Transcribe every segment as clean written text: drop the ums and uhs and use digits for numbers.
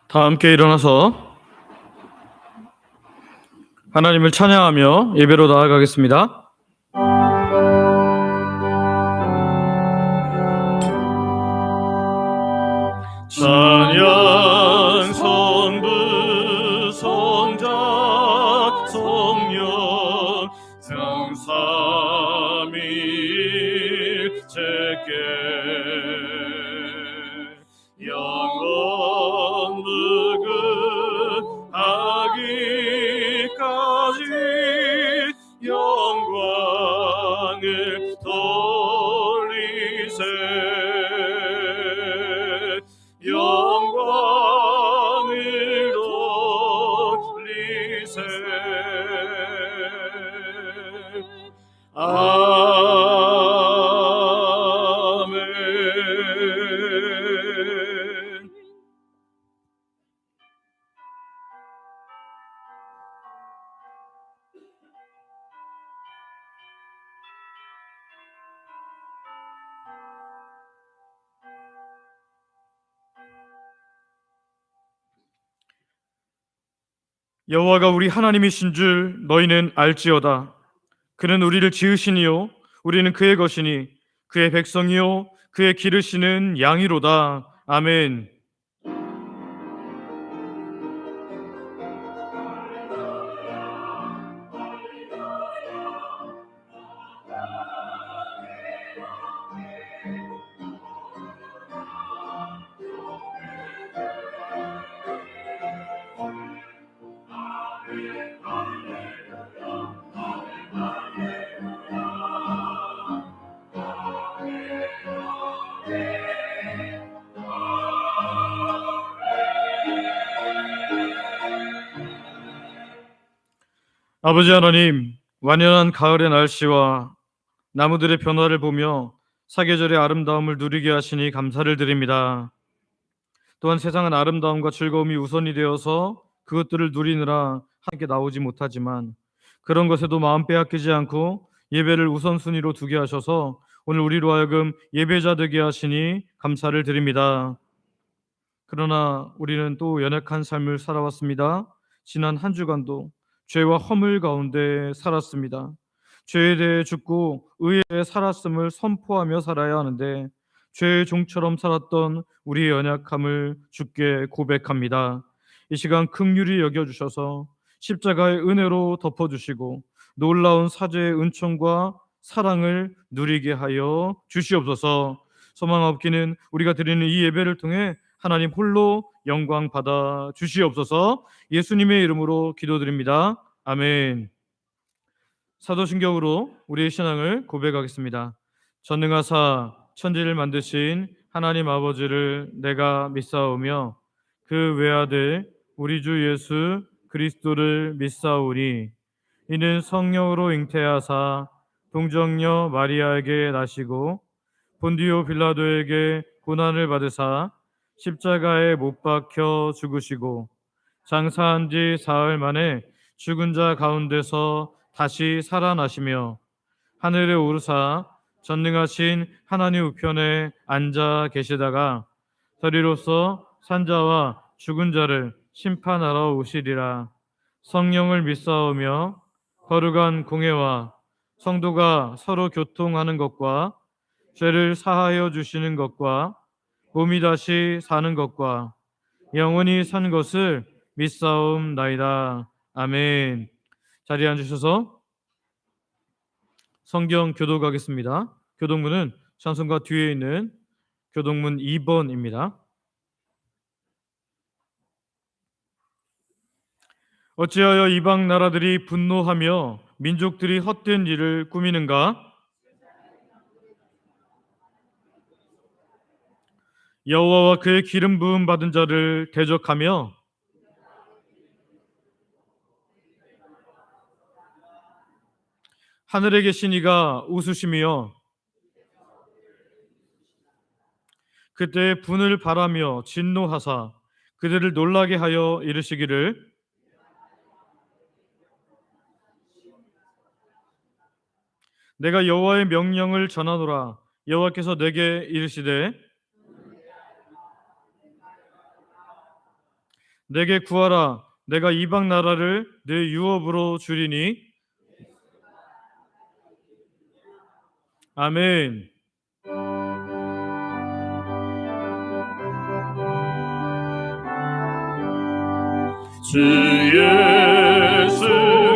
다 함께 일어나서 하나님을 찬양하며 예배로 나아가겠습니다. 찬양 성부 성자 성령 성삼위 제께 영원 무궁하기까지 영광을 돌리세 영광을 돌리세 아멘. 여호와가 우리 하나님이신 줄 너희는 알지어다. 그는 우리를 지으시니요 우리는 그의 것이니 그의 백성이요 그의 기르시는 양이로다. 아멘. 아버지 하나님, 완연한 가을의 날씨와 나무들의 변화를 보며 사계절의 아름다움을 누리게 하시니 감사를 드립니다. 또한 세상은 아름다움과 즐거움이 우선이 되어서 그것들을 누리느라 함께 나오지 못하지만 그런 것에도 마음 빼앗기지 않고 예배를 우선순위로 두게 하셔서 오늘 우리로 하여금 예배자 되게 하시니 감사를 드립니다. 그러나 우리는 또 연약한 삶을 살아왔습니다. 지난 한 주간도 죄와 허물 가운데 살았습니다. 죄에 대해 죽고 의에 대해 살았음을 선포하며 살아야 하는데 죄의 종처럼 살았던 우리의 연약함을 주께 고백합니다. 이 시간 긍휼히 여겨주셔서 십자가의 은혜로 덮어주시고 놀라운 사죄의 은총과 사랑을 누리게 하여 주시옵소서. 소망 없기는 우리가 드리는 이 예배를 통해 하나님 홀로 영광 받아 주시옵소서. 예수님의 이름으로 기도드립니다. 아멘. 사도신경으로 우리의 신앙을 고백하겠습니다. 전능하사 천지를 만드신 하나님 아버지를 내가 믿사오며 그 외아들 우리 주 예수 그리스도를 믿사오니 이는 성령으로 잉태하사 동정녀 마리아에게 나시고 본디오 빌라도에게 고난을 받으사 십자가에 못 박혀 죽으시고 장사한 지 사흘 만에 죽은 자 가운데서 다시 살아나시며 하늘에 오르사 전능하신 하나님 우편에 앉아 계시다가 저리로서 산자와 죽은 자를 심판하러 오시리라. 성령을 믿사오며 거룩한 공회와 성도가 서로 교통하는 것과 죄를 사하여 주시는 것과 몸이 다시 사는 것과 영원히 산 것을 믿사옵나이다. 아멘. 자리에 앉으셔서 성경 교독하겠습니다. 교독문은 찬송가 뒤에 있는 교독문 2번입니다. 어찌하여 이방 나라들이 분노하며 민족들이 헛된 일을 꾸미는가? 여호와와 그의 기름 부음 받은 자를 대적하며 하늘에 계신 이가 웃으시며 그때 분을 바라며 진노하사 그들을 놀라게 하여 이르시기를 내가 여호와의 명령을 전하노라. 여호와께서 내게 이르시되 내게 구하라. 내가 이방 나라를 내 유업으로 주리니. 아멘. 주 예수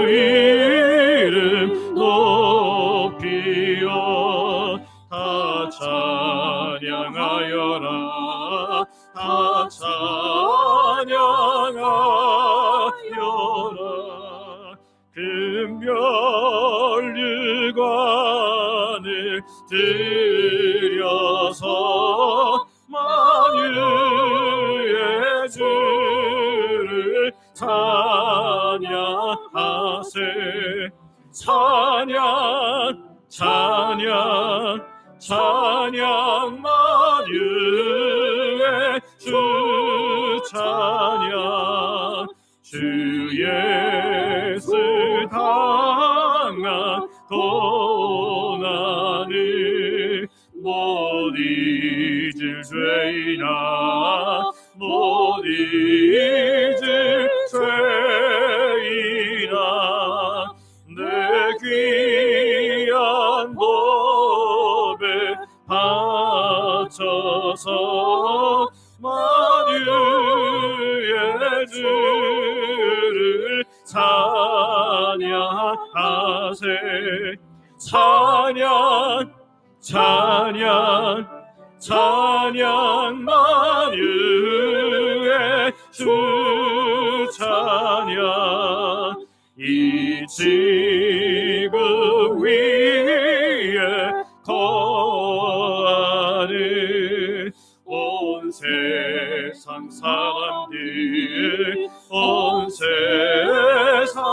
이름 높이어 다 찬양하여라. 다 찬양하여라. 금별류관을 들여서 만유의 주를 찬양하세. 찬양 찬양 찬양 만유의 주 찬양. 주 예수 당한 고난을 못 잊을 죄이나 못 잊을 죄이나 내 귀한 법에 바쳐서 만유의 주를 찬양하세. 찬양 찬양 찬양 만유의 주 찬양. 이 지구 위에 거하는 온 세상 사람들 온 세상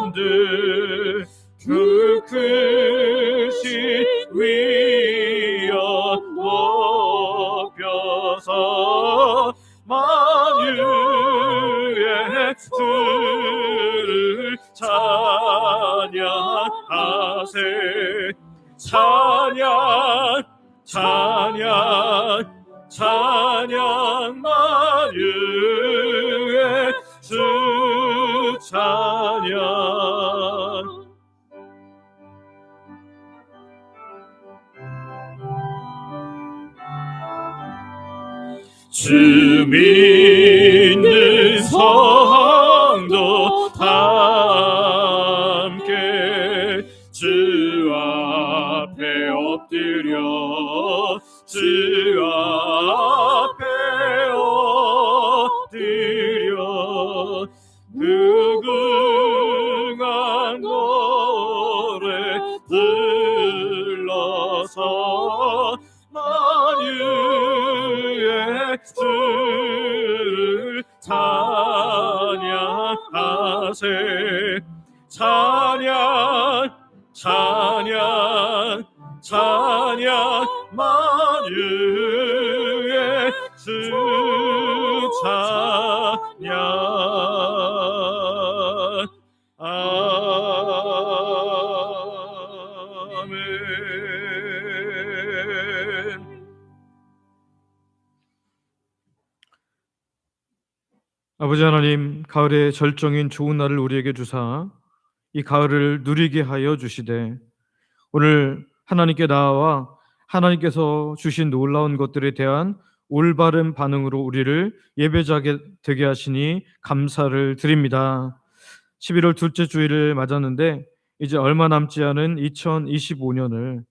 사람들 그 크신 위엄 높여서 만유의 주를 찬양하세. 찬양 찬양 찬양 만유의 주 찬양. 주 믿는 성도 다 함께 주 앞에 엎드려 주 앞에 엎드려 무궁한 노래 불러서 만유의 주를 찬양하세. 찬양 찬양 찬양 만유의 주 찬양. 아멘. 아버지 하나님, 가을의 절정인 좋은 날을 우리에게 주사 이 가을을 누리게 하여 주시되 오늘 하나님께 나아와 하나님께서 주신 놀라운 것들에 대한 올바른 반응으로 우리를 예배자게 되게 하시니 감사를 드립니다. 11월 둘째 주일을 맞았는데 이제 얼마 남지 않은 2025년을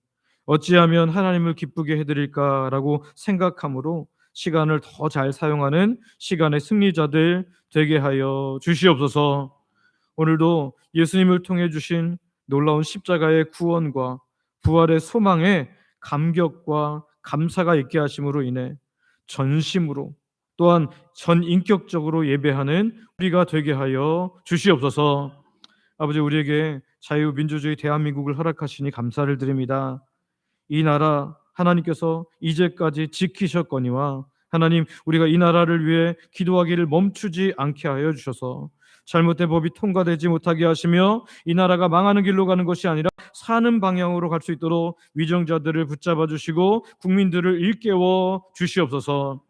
어찌하면 하나님을 기쁘게 해드릴까라고 생각함으로 시간을 더 잘 사용하는 시간의 승리자들 되게 하여 주시옵소서. 오늘도 예수님을 통해 주신 놀라운 십자가의 구원과 부활의 소망에 감격과 감사가 있게 하심으로 인해 전심으로 또한 전인격적으로 예배하는 우리가 되게 하여 주시옵소서. 아버지, 우리에게 자유민주주의 대한민국을 허락하시니 감사를 드립니다. 이 나라 하나님께서 이제까지 지키셨거니와 하나님, 우리가 이 나라를 위해 기도하기를 멈추지 않게 하여 주셔서 잘못된 법이 통과되지 못하게 하시며 이 나라가 망하는 길로 가는 것이 아니라 사는 방향으로 갈 수 있도록 위정자들을 붙잡아 주시고 국민들을 일깨워 주시옵소서.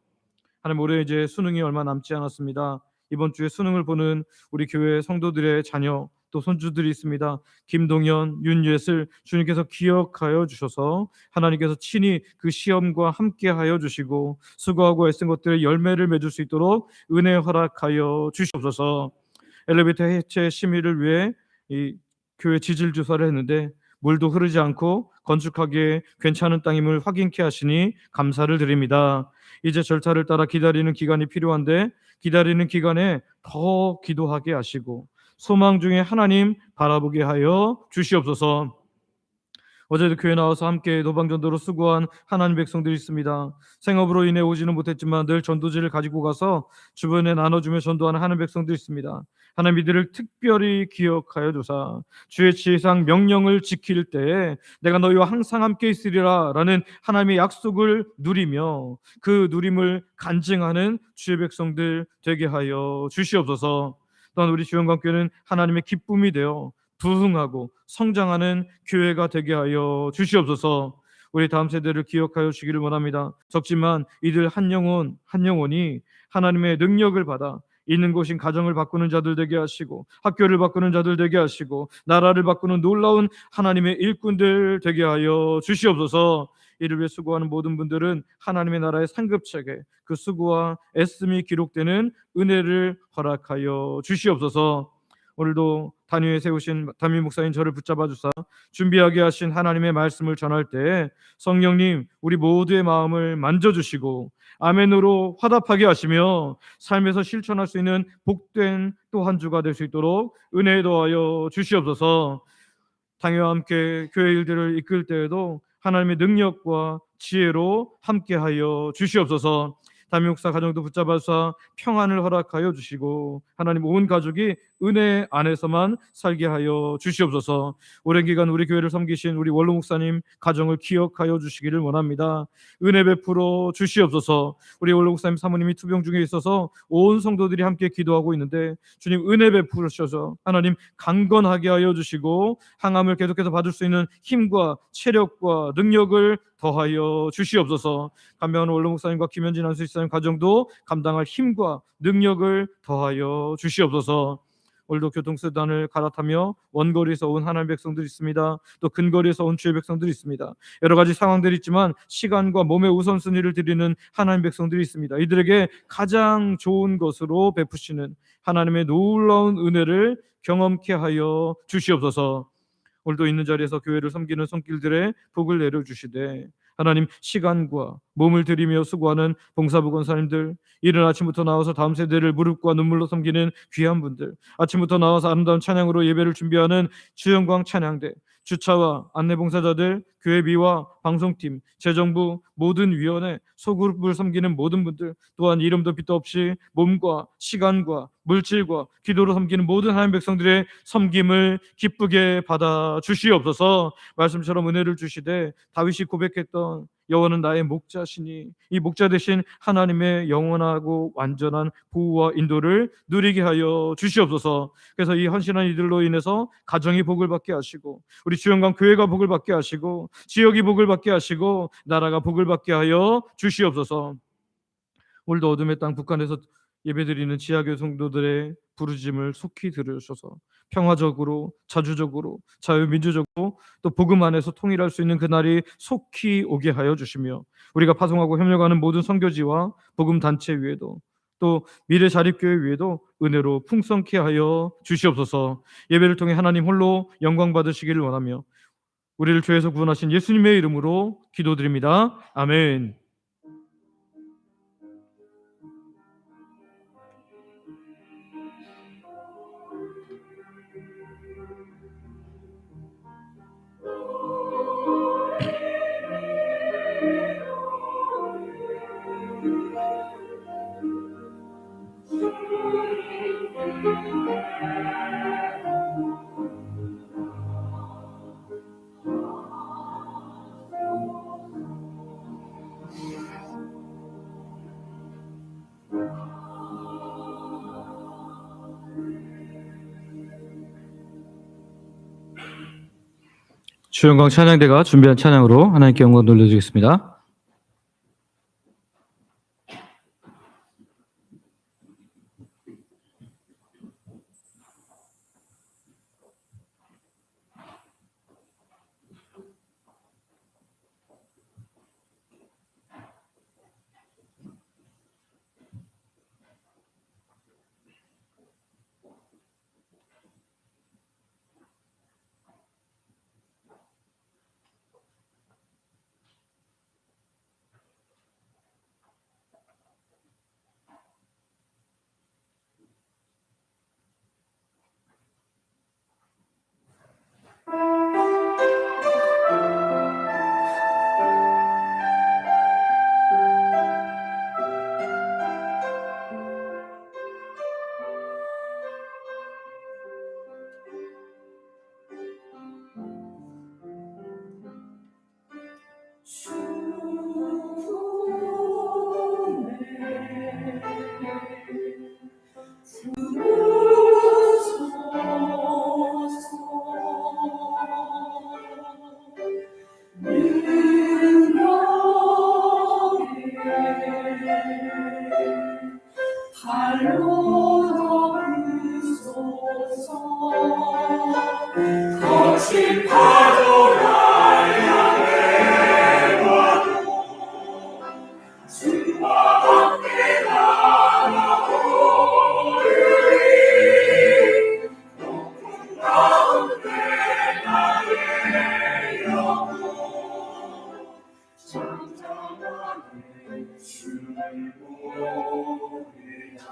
하나님, 올해 이제 수능이 얼마 남지 않았습니다. 이번 주에 수능을 보는 우리 교회 성도들의 자녀 또 손주들이 있습니다. 김동현, 윤예슬, 주님께서 기억하여 주셔서 하나님께서 친히 그 시험과 함께하여 주시고 수고하고 애쓴 것들의 열매를 맺을 수 있도록 은혜 허락하여 주시옵소서. 엘리베이터 해체 심의를 위해 이 교회 지질 조사를 했는데 물도 흐르지 않고 건축하기에 괜찮은 땅임을 확인케 하시니 감사를 드립니다. 이제 절차를 따라 기다리는 기간이 필요한데 기다리는 기간에 더 기도하게 하시고 소망 중에 하나님 바라보게 하여 주시옵소서. 어제도 교회 나와서 함께 노방전도로 수고한 하나님 백성들이 있습니다. 생업으로 인해 오지는 못했지만 늘 전도지를 가지고 가서 주변에 나눠주며 전도하는 하나님 백성들이 있습니다. 하나님, 이들을 특별히 기억하여 주사 주의 지상 명령을 지킬 때에 내가 너희와 항상 함께 있으리라 라는 하나님의 약속을 누리며 그 누림을 간증하는 주의 백성들 되게 하여 주시옵소서. 또한 우리 주영광교회는 하나님의 기쁨이 되어 부흥하고 성장하는 교회가 되게 하여 주시옵소서. 우리 다음 세대를 기억하여 주시기를 원합니다. 적지만 이들 한 영혼 한 영혼이 하나님의 능력을 받아 있는 곳인 가정을 바꾸는 자들 되게 하시고 학교를 바꾸는 자들 되게 하시고 나라를 바꾸는 놀라운 하나님의 일꾼들 되게 하여 주시옵소서. 이를 위해 수고하는 모든 분들은 하나님의 나라의 상급책에 그 수고와 애씀이 기록되는 은혜를 허락하여 주시옵소서. 오늘도 단위에 세우신 담임 목사님 저를 붙잡아 주사 준비하게 하신 하나님의 말씀을 전할 때 성령님 우리 모두의 마음을 만져주시고 아멘으로 화답하게 하시며 삶에서 실천할 수 있는 복된 또 한 주가 될 수 있도록 은혜 더하여 주시옵소서. 당회와 함께 교회 일들을 이끌 때에도 하나님의 능력과 지혜로 함께하여 주시옵소서. 담임 목사 가정도 붙잡아서 평안을 허락하여 주시고 하나님 온 가족이 은혜 안에서만 살게 하여 주시옵소서. 오랜 기간 우리 교회를 섬기신 우리 원로 목사님 가정을 기억하여 주시기를 원합니다. 은혜 베풀어 주시옵소서. 우리 원로 목사님 사모님이 투병 중에 있어서 온 성도들이 함께 기도하고 있는데 주님 은혜 베푸셔서 하나님 강건하게 하여 주시고 항암을 계속해서 받을 수 있는 힘과 체력과 능력을 더하여 주시옵소서. 감명하는 원로 목사님과 김현진 안수집사님 가정도 감당할 힘과 능력을 더하여 주시옵소서. 오늘도 교통수단을 갈아타며 원거리에서 온 하나님 백성들이 있습니다. 또 근거리에서 온 주의 백성들이 있습니다. 여러 가지 상황들이 있지만 시간과 몸의 우선순위를 드리는 하나님 백성들이 있습니다. 이들에게 가장 좋은 것으로 베푸시는 하나님의 놀라운 은혜를 경험케 하여 주시옵소서. 오늘도 있는 자리에서 교회를 섬기는 손길들의 복을 내려주시되 하나님 시간과 몸을 들이며 수고하는 봉사부 권사님들, 이른 아침부터 나와서 다음 세대를 무릎과 눈물로 섬기는 귀한 분들, 아침부터 나와서 아름다운 찬양으로 예배를 준비하는 주영광 찬양대, 주차와 안내봉사자들, 교회비와 방송팀, 재정부 모든 위원회, 소그룹을 섬기는 모든 분들, 또한 이름도 빛도 없이 몸과 시간과 물질과 기도로 섬기는 모든 하나님 백성들의 섬김을 기쁘게 받아 주시옵소서. 말씀처럼 은혜를 주시되 다윗이 고백했던 여호와는 나의 목자시니 이 목자 되신 하나님의 영원하고 완전한 보호와 인도를 누리게 하여 주시옵소서. 그래서 이 헌신한 이들로 인해서 가정이 복을 받게 하시고 우리 주영광 교회가 복을 받게 하시고 지역이 복을 받게 하시고 나라가 복을 받게 하여 주시옵소서. 오늘도 어둠의 땅 북한에서 예배드리는 지하교회 성도들의 부르짐을 속히 들으셔서 평화적으로 자주적으로 자유민주적으로 또 복음 안에서 통일할 수 있는 그날이 속히 오게 하여 주시며 우리가 파송하고 협력하는 모든 선교지와 복음 단체 위에도 또 미래 자립교회 위에도 은혜로 풍성케 하여 주시옵소서. 예배를 통해 하나님 홀로 영광 받으시기를 원하며 우리를 죄에서 구원하신 예수님의 이름으로 기도드립니다. 아멘. 주영광 찬양대가 준비한 찬양으로 하나님께 영광 돌려드리겠습니다. 발로 넘으소서. 거친 파도를 향해 와도 주와 함께 날아오르리. 높은 가운데 나의 영혼 잠잠하게 주를 보리라.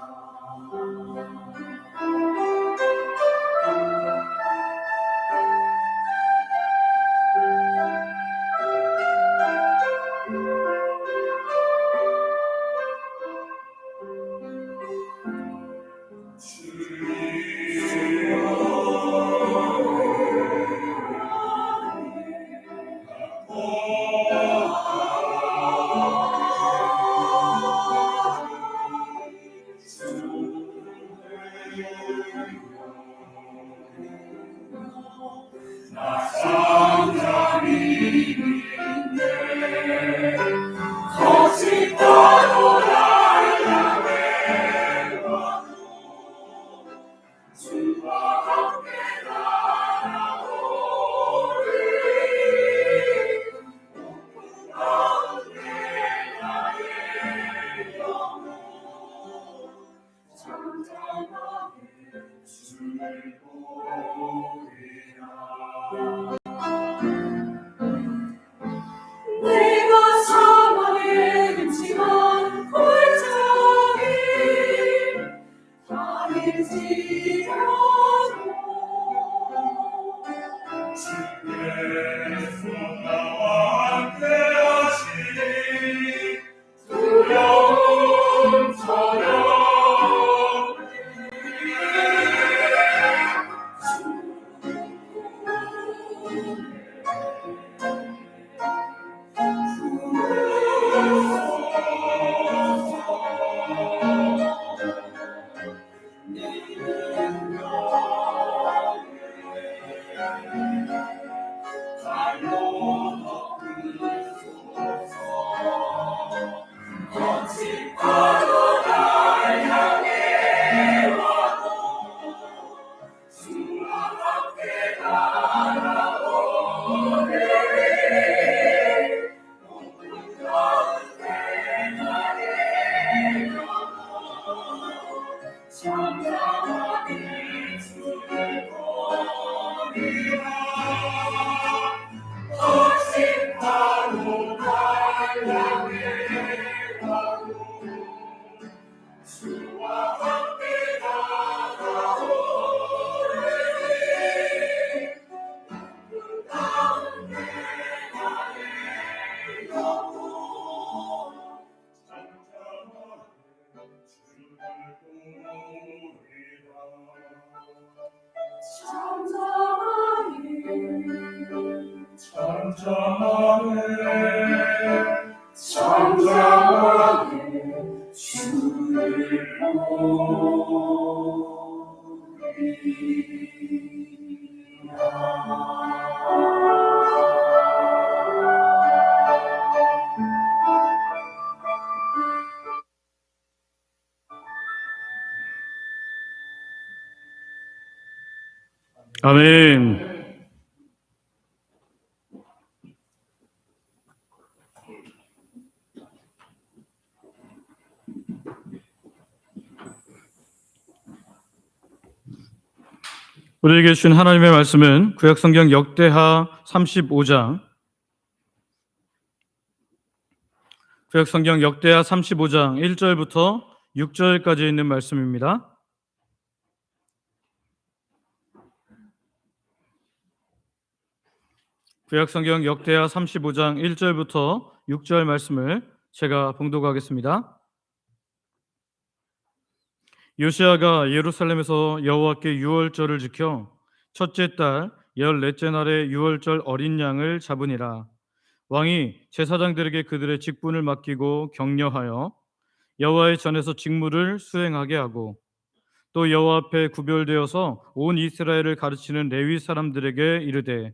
나 잠잠히 믿네. 거친 파도를 향해 와도 주와 함께 날아오르리. 높은 가운데 나의 영혼 잠잠하게 주를 보리라. 내가 사망의 근심한 골짜기 다닐지라도 주께서 나와 함께하시니 두려움 전혀 거친 파도를 향해 와도 주와 함께 날아오르리. 높은 가운데 나의 영혼 잠잠하게 주를 보리라. 거친 파도를 향해 와도 주와 함께 날아오르리. 높은 가운데 나의 영혼 잠잠하게 주를 아멘. 우리에게 주신 하나님의 말씀은 구약성경 역대하 35장 구약성경 역대하 35장 1절부터 6절까지 있는 말씀입니다. 구약성경 역대하 35장 1절부터 6절 말씀을 제가 봉독하겠습니다. 요시야가 예루살렘에서 여호와께 유월절을 지켜 첫째 달 14째 날에 유월절 어린 양을 잡으니라. 왕이 제사장들에게 그들의 직분을 맡기고 격려하여 여호와의 전에서 직무를 수행하게 하고 또 여호와 앞에 구별되어서 온 이스라엘을 가르치는 레위 사람들에게 이르되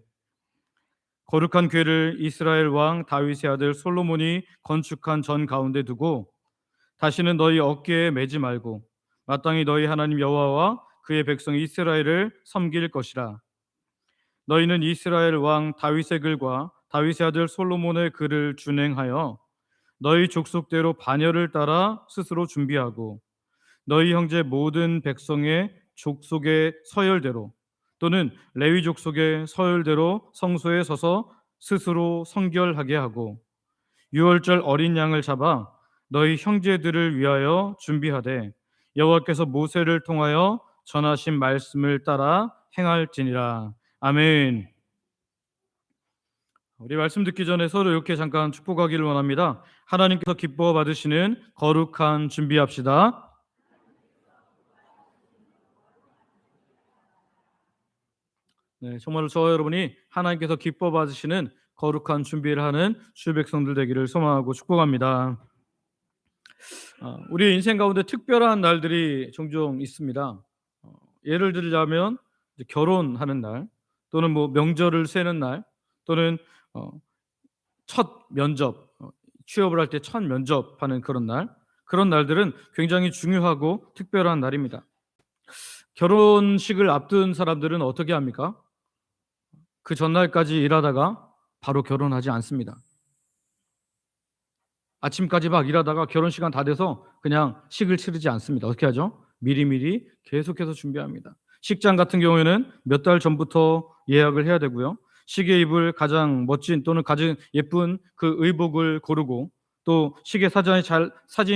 거룩한 궤를 이스라엘 왕 다윗의 아들 솔로몬이 건축한 전 가운데 두고 다시는 너희 어깨에 매지 말고 마땅히 너희 하나님 여호와와 그의 백성 이스라엘을 섬길 것이라. 너희는 이스라엘 왕 다윗의 글과 다윗의 아들 솔로몬의 글을 준행하여 너희 족속대로 반열을 따라 스스로 준비하고 너희 형제 모든 백성의 족속의 서열대로 또는 레위 족속의 서열대로 성소에 서서 스스로 성결하게 하고 유월절 어린 양을 잡아 너희 형제들을 위하여 준비하되 여호와께서 모세를 통하여 전하신 말씀을 따라 행할지니라. 아멘. 우리 말씀 듣기 전에 서로 이렇게 잠깐 축복하기를 원합니다. 하나님께서 기뻐 받으시는 거룩한 준비합시다. 네, 정말로 저와 여러분이 하나님께서 기뻐 받으시는 거룩한 준비를 하는 주 백성들 되기를 소망하고 축복합니다. 우리 인생 가운데 특별한 날들이 종종 있습니다. 예를 들자면 이제 결혼하는 날, 또는 뭐 명절을 세는 날, 또는 첫 면접, 취업을 할 때 첫 면접하는 그런 날, 그런 날들은 굉장히 중요하고 특별한 날입니다. 결혼식을 앞둔 사람들은 어떻게 합니까? 그 전날까지 일하다가 바로 결혼하지 않습니다. 아침까지 막 일하다가 결혼 시간 다 돼서 그냥 식을 치르지 않습니다. 어떻게 하죠? 미리미리 계속해서 준비합니다. 식장 같은 경우에는 몇 달 전부터 예약을 해야 되고요. 시계 입을 가장 멋진 또는 가장 예쁜 그 의복을 고르고 또 시계 사진이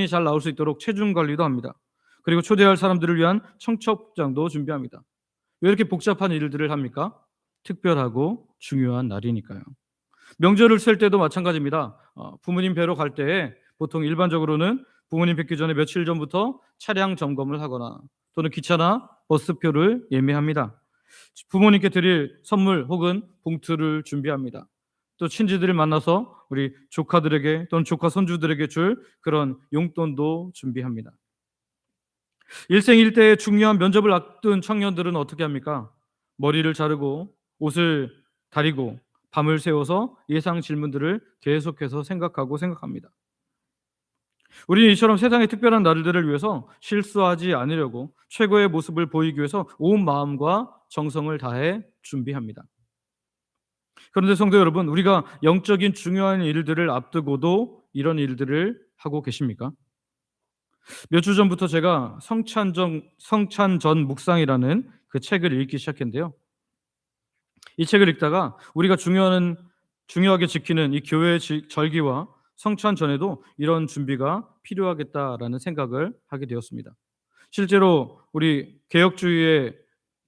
잘 나올 수 있도록 체중 관리도 합니다. 그리고 초대할 사람들을 위한 청첩장도 준비합니다. 왜 이렇게 복잡한 일들을 합니까? 특별하고 중요한 날이니까요. 명절을 셀 때도 마찬가지입니다. 부모님 뵈러 갈 때 보통 일반적으로는 부모님 뵙기 전에 며칠 전부터 차량 점검을 하거나 또는 기차나 버스표를 예매합니다. 부모님께 드릴 선물 혹은 봉투를 준비합니다. 또 친지들을 만나서 우리 조카들에게 또는 조카 손주들에게 줄 그런 용돈도 준비합니다. 일생일대의 중요한 면접을 앞둔 청년들은 어떻게 합니까? 머리를 자르고 옷을 다리고 밤을 새워서 예상 질문들을 계속해서 생각합니다. 우리는 이처럼 세상의 특별한 날들을 위해서 실수하지 않으려고 최고의 모습을 보이기 위해서 온 마음과 정성을 다해 준비합니다. 그런데 성도 여러분, 우리가 영적인 중요한 일들을 앞두고도 이런 일들을 하고 계십니까? 몇 주 전부터 제가 성찬전 묵상이라는 그 책을 읽기 시작했는데요. 이 책을 읽다가 우리가 중요하게 지키는 이 교회의 절기와 성찬 전에도 이런 준비가 필요하겠다라는 생각을 하게 되었습니다. 실제로 우리 개혁주의의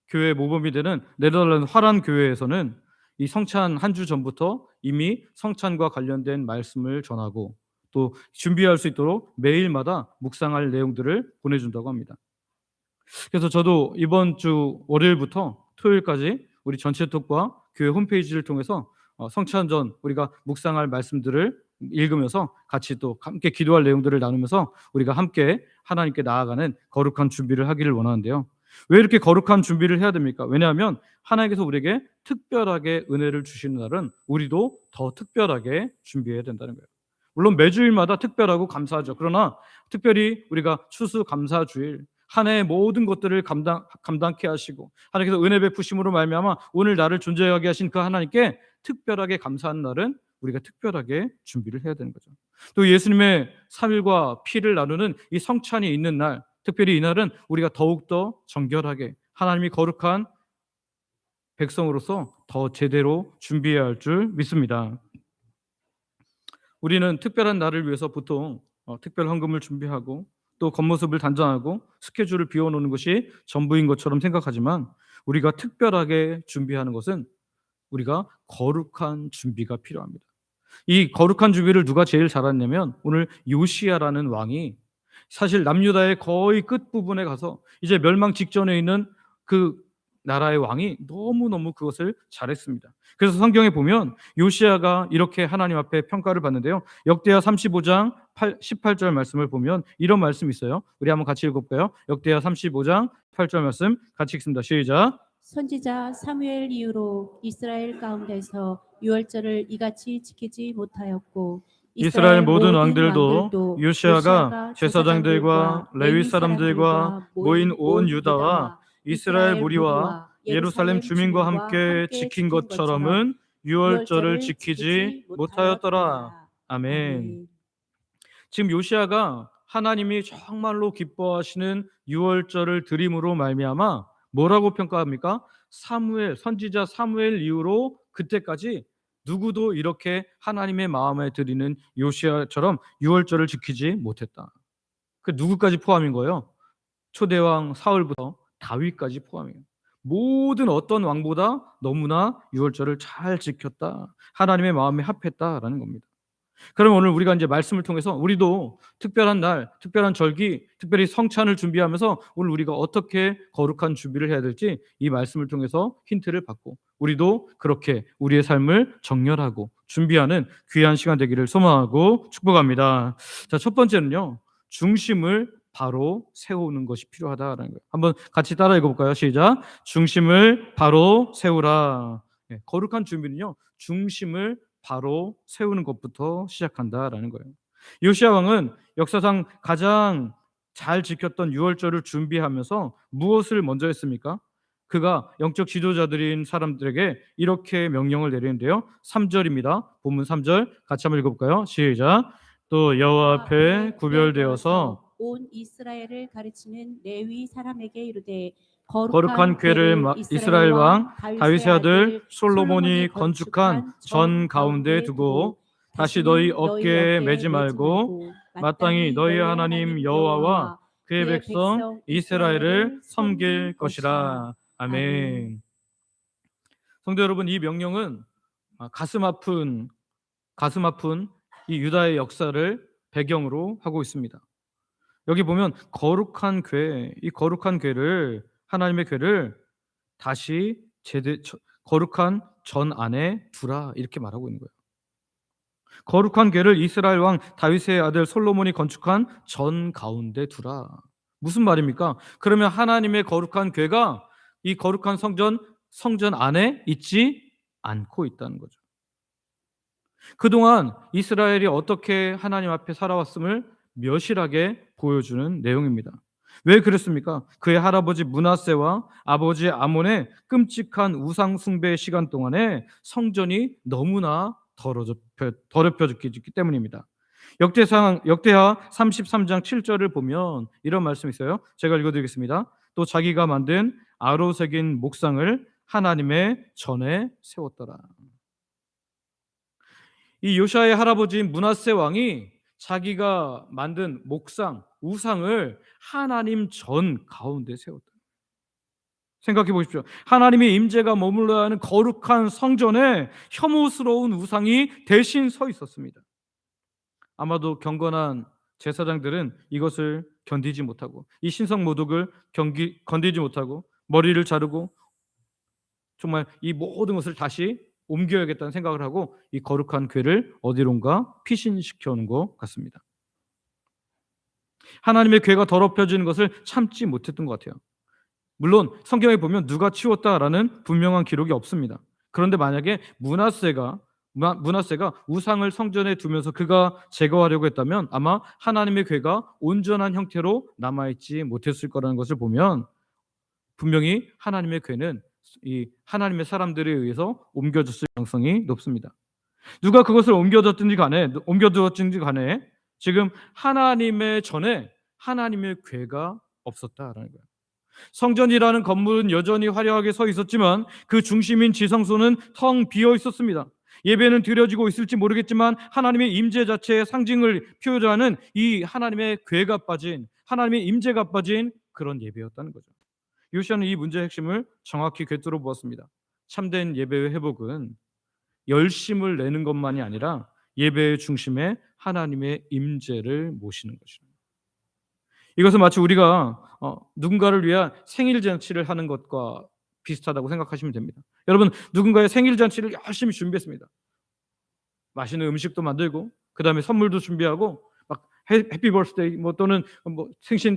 교회 모범이 되는 네덜란드 화란 교회에서는 이 성찬 한 주 전부터 이미 성찬과 관련된 말씀을 전하고 또 준비할 수 있도록 매일마다 묵상할 내용들을 보내준다고 합니다. 그래서 저도 이번 주 월요일부터 토요일까지 우리 전체 톡과 교회 홈페이지를 통해서 성찬 전 우리가 묵상할 말씀들을 읽으면서 같이 또 함께 기도할 내용들을 나누면서 우리가 함께 하나님께 나아가는 거룩한 준비를 하기를 원하는데요. 왜 이렇게 거룩한 준비를 해야 됩니까? 왜냐하면 하나님께서 우리에게 특별하게 은혜를 주시는 날은 우리도 더 특별하게 준비해야 된다는 거예요. 물론 매주일마다 특별하고 감사하죠. 그러나 특별히 우리가 추수감사주일 한 해의 모든 것들을 감당케 하시고 하나님께서 은혜 베푸심으로 말미암아 오늘 나를 존재하게 하신 그 하나님께 특별하게 감사하는 날은 우리가 특별하게 준비를 해야 되는 거죠. 또 예수님의 살과 피를 나누는 이 성찬이 있는 날, 특별히 이 날은 우리가 더욱더 정결하게 하나님이 거룩한 백성으로서 더 제대로 준비해야 할 줄 믿습니다. 우리는 특별한 날을 위해서 보통 특별 헌금을 준비하고 또 겉모습을 단장하고 스케줄을 비워놓는 것이 전부인 것처럼 생각하지만 우리가 특별하게 준비하는 것은 우리가 거룩한 준비가 필요합니다. 이 거룩한 준비를 누가 제일 잘했냐면 오늘 요시야라는 왕이 사실 남유다의 거의 끝부분에 가서 이제 멸망 직전에 있는 그 나라의 왕이 너무너무 그것을 잘했습니다. 그래서 성경에 보면 요시야가 이렇게 하나님 앞에 평가를 받는데요. 역대하 35장 18절 말씀을 보면 이런 말씀이 있어요. 우리 한번 같이 읽어볼까요? 역대하 35장 8절 말씀 같이 읽습니다. 시작. 선지자 사무엘 이후로 이스라엘 가운데서 유월절을 이같이 지키지 못하였고 이스라엘 모든 왕들도 요시아가 제사장들과 레위 사람들과 모인 온 유다와 이스라엘 무리와 예루살렘 주민과 함께 지킨 것처럼은 유월절을 지키지 못하였더라. 아멘. 지금 요시아가 하나님이 정말로 기뻐하시는 유월절을 드림으로 말미암아 뭐라고 평가합니까? 사무엘, 선지자 사무엘 이후로 그때까지 누구도 이렇게 하나님의 마음에 드리는 요시아처럼 유월절을 지키지 못했다. 그 누구까지 포함인 거예요? 초대왕 사울부터 다윗까지 포함이에요. 모든 어떤 왕보다 너무나 유월절을 잘 지켰다. 하나님의 마음에 합했다라는 겁니다. 그럼 오늘 우리가 이제 말씀을 통해서 우리도 특별한 날, 특별한 절기, 특별히 성찬을 준비하면서 오늘 우리가 어떻게 거룩한 준비를 해야 될지 이 말씀을 통해서 힌트를 받고 우리도 그렇게 우리의 삶을 정렬하고 준비하는 귀한 시간 되기를 소망하고 축복합니다. 자, 첫 번째는요. 중심을 바로 세우는 것이 필요하다라는 거예요. 한번 같이 따라 읽어볼까요? 시작. 중심을 바로 세우라. 네, 거룩한 준비는요. 중심을 바로 세우는 것부터 시작한다라는 거예요. 요시야 왕은 역사상 가장 잘 지켰던 유월절을 준비하면서 무엇을 먼저 했습니까? 그가 영적 지도자들인 사람들에게 이렇게 명령을 내리는데요. 3절입니다. 본문 3절 같이 한번 읽어볼까요? 시작. 또 여호와 앞에 구별되어서 온 이스라엘을 가르치는 레위 사람에게 이르되 거룩한 궤를 이스라엘 왕 다윗의 아들 솔로몬이 건축한 전 가운데 두고 다시 너희 어깨에 매지 말고 마땅히 너희 하나님 여호와와 그의 백성 이스라엘을 섬길 것이라. 아멘. 성도 여러분, 이 명령은 가슴 아픈 이 유다의 역사를 배경으로 하고 있습니다. 여기 보면 거룩한 궤, 이 거룩한 궤를 하나님의 궤를 다시 거룩한 전 안에 두라 이렇게 말하고 있는 거예요. 거룩한 궤를 이스라엘 왕 다윗의 아들 솔로몬이 건축한 전 가운데 두라. 무슨 말입니까? 그러면 하나님의 거룩한 궤가 이 거룩한 성전 안에 있지 않고 있다는 거죠. 그동안 이스라엘이 어떻게 하나님 앞에 살아왔음을 묘실하게 보여주는 내용입니다. 왜 그랬습니까? 그의 할아버지 므낫세와 아버지 아몬의 끔찍한 우상 숭배 시간 동안에 성전이 너무나 더럽혀졌기 때문입니다. 역대하 33장 7절을 보면 이런 말씀이 있어요. 제가 읽어드리겠습니다. 또 자기가 만든 아로 새긴 목상을 하나님의 전에 세웠더라. 이 요시아의 할아버지인 므낫세 왕이 자기가 만든 목상, 우상을 하나님 전 가운데 세웠다. 생각해 보십시오. 하나님의 임재가 머물러야 하는 거룩한 성전에 혐오스러운 우상이 대신 서 있었습니다. 아마도 경건한 제사장들은 이것을 견디지 못하고 이 신성 모독을 건디지 못하고 머리를 자르고 정말 이 모든 것을 다시 옮겨야겠다는 생각을 하고 이 거룩한 궤를 어디론가 피신시켜 놓은 것 같습니다. 하나님의 궤가 더럽혀지는 것을 참지 못했던 것 같아요. 물론 성경에 보면 누가 치웠다라는 분명한 기록이 없습니다. 그런데 만약에 므낫세가 우상을 성전에 두면서 그가 제거하려고 했다면 아마 하나님의 궤가 온전한 형태로 남아있지 못했을 거라는 것을 보면 분명히 하나님의 궤는 이 하나님의 사람들에 의해서 옮겨졌을 가능성이 높습니다. 누가 그것을 옮겨두었든지 간에 지금 하나님의 전에 하나님의 궤가 없었다라는 거예요. 성전이라는 건물은 여전히 화려하게 서 있었지만 그 중심인 지성소는 텅 비어 있었습니다. 예배는 드려지고 있을지 모르겠지만 하나님의 임재 자체의 상징을 표현하는 이 하나님의 궤가 빠진, 하나님의 임재가 빠진 그런 예배였다는 거죠. 요시아는 이 문제의 핵심을 정확히 꿰뚫어 보았습니다. 참된 예배의 회복은 열심을 내는 것만이 아니라 예배의 중심에 하나님의 임재를 모시는 것입니다. 이것은 마치 우리가 누군가를 위한 생일 잔치를 하는 것과 비슷하다고 생각하시면 됩니다. 여러분, 누군가의 생일 잔치를 열심히 준비했습니다. 맛있는 음식도 만들고 그 다음에 선물도 준비하고 막 해피 버스데이 또는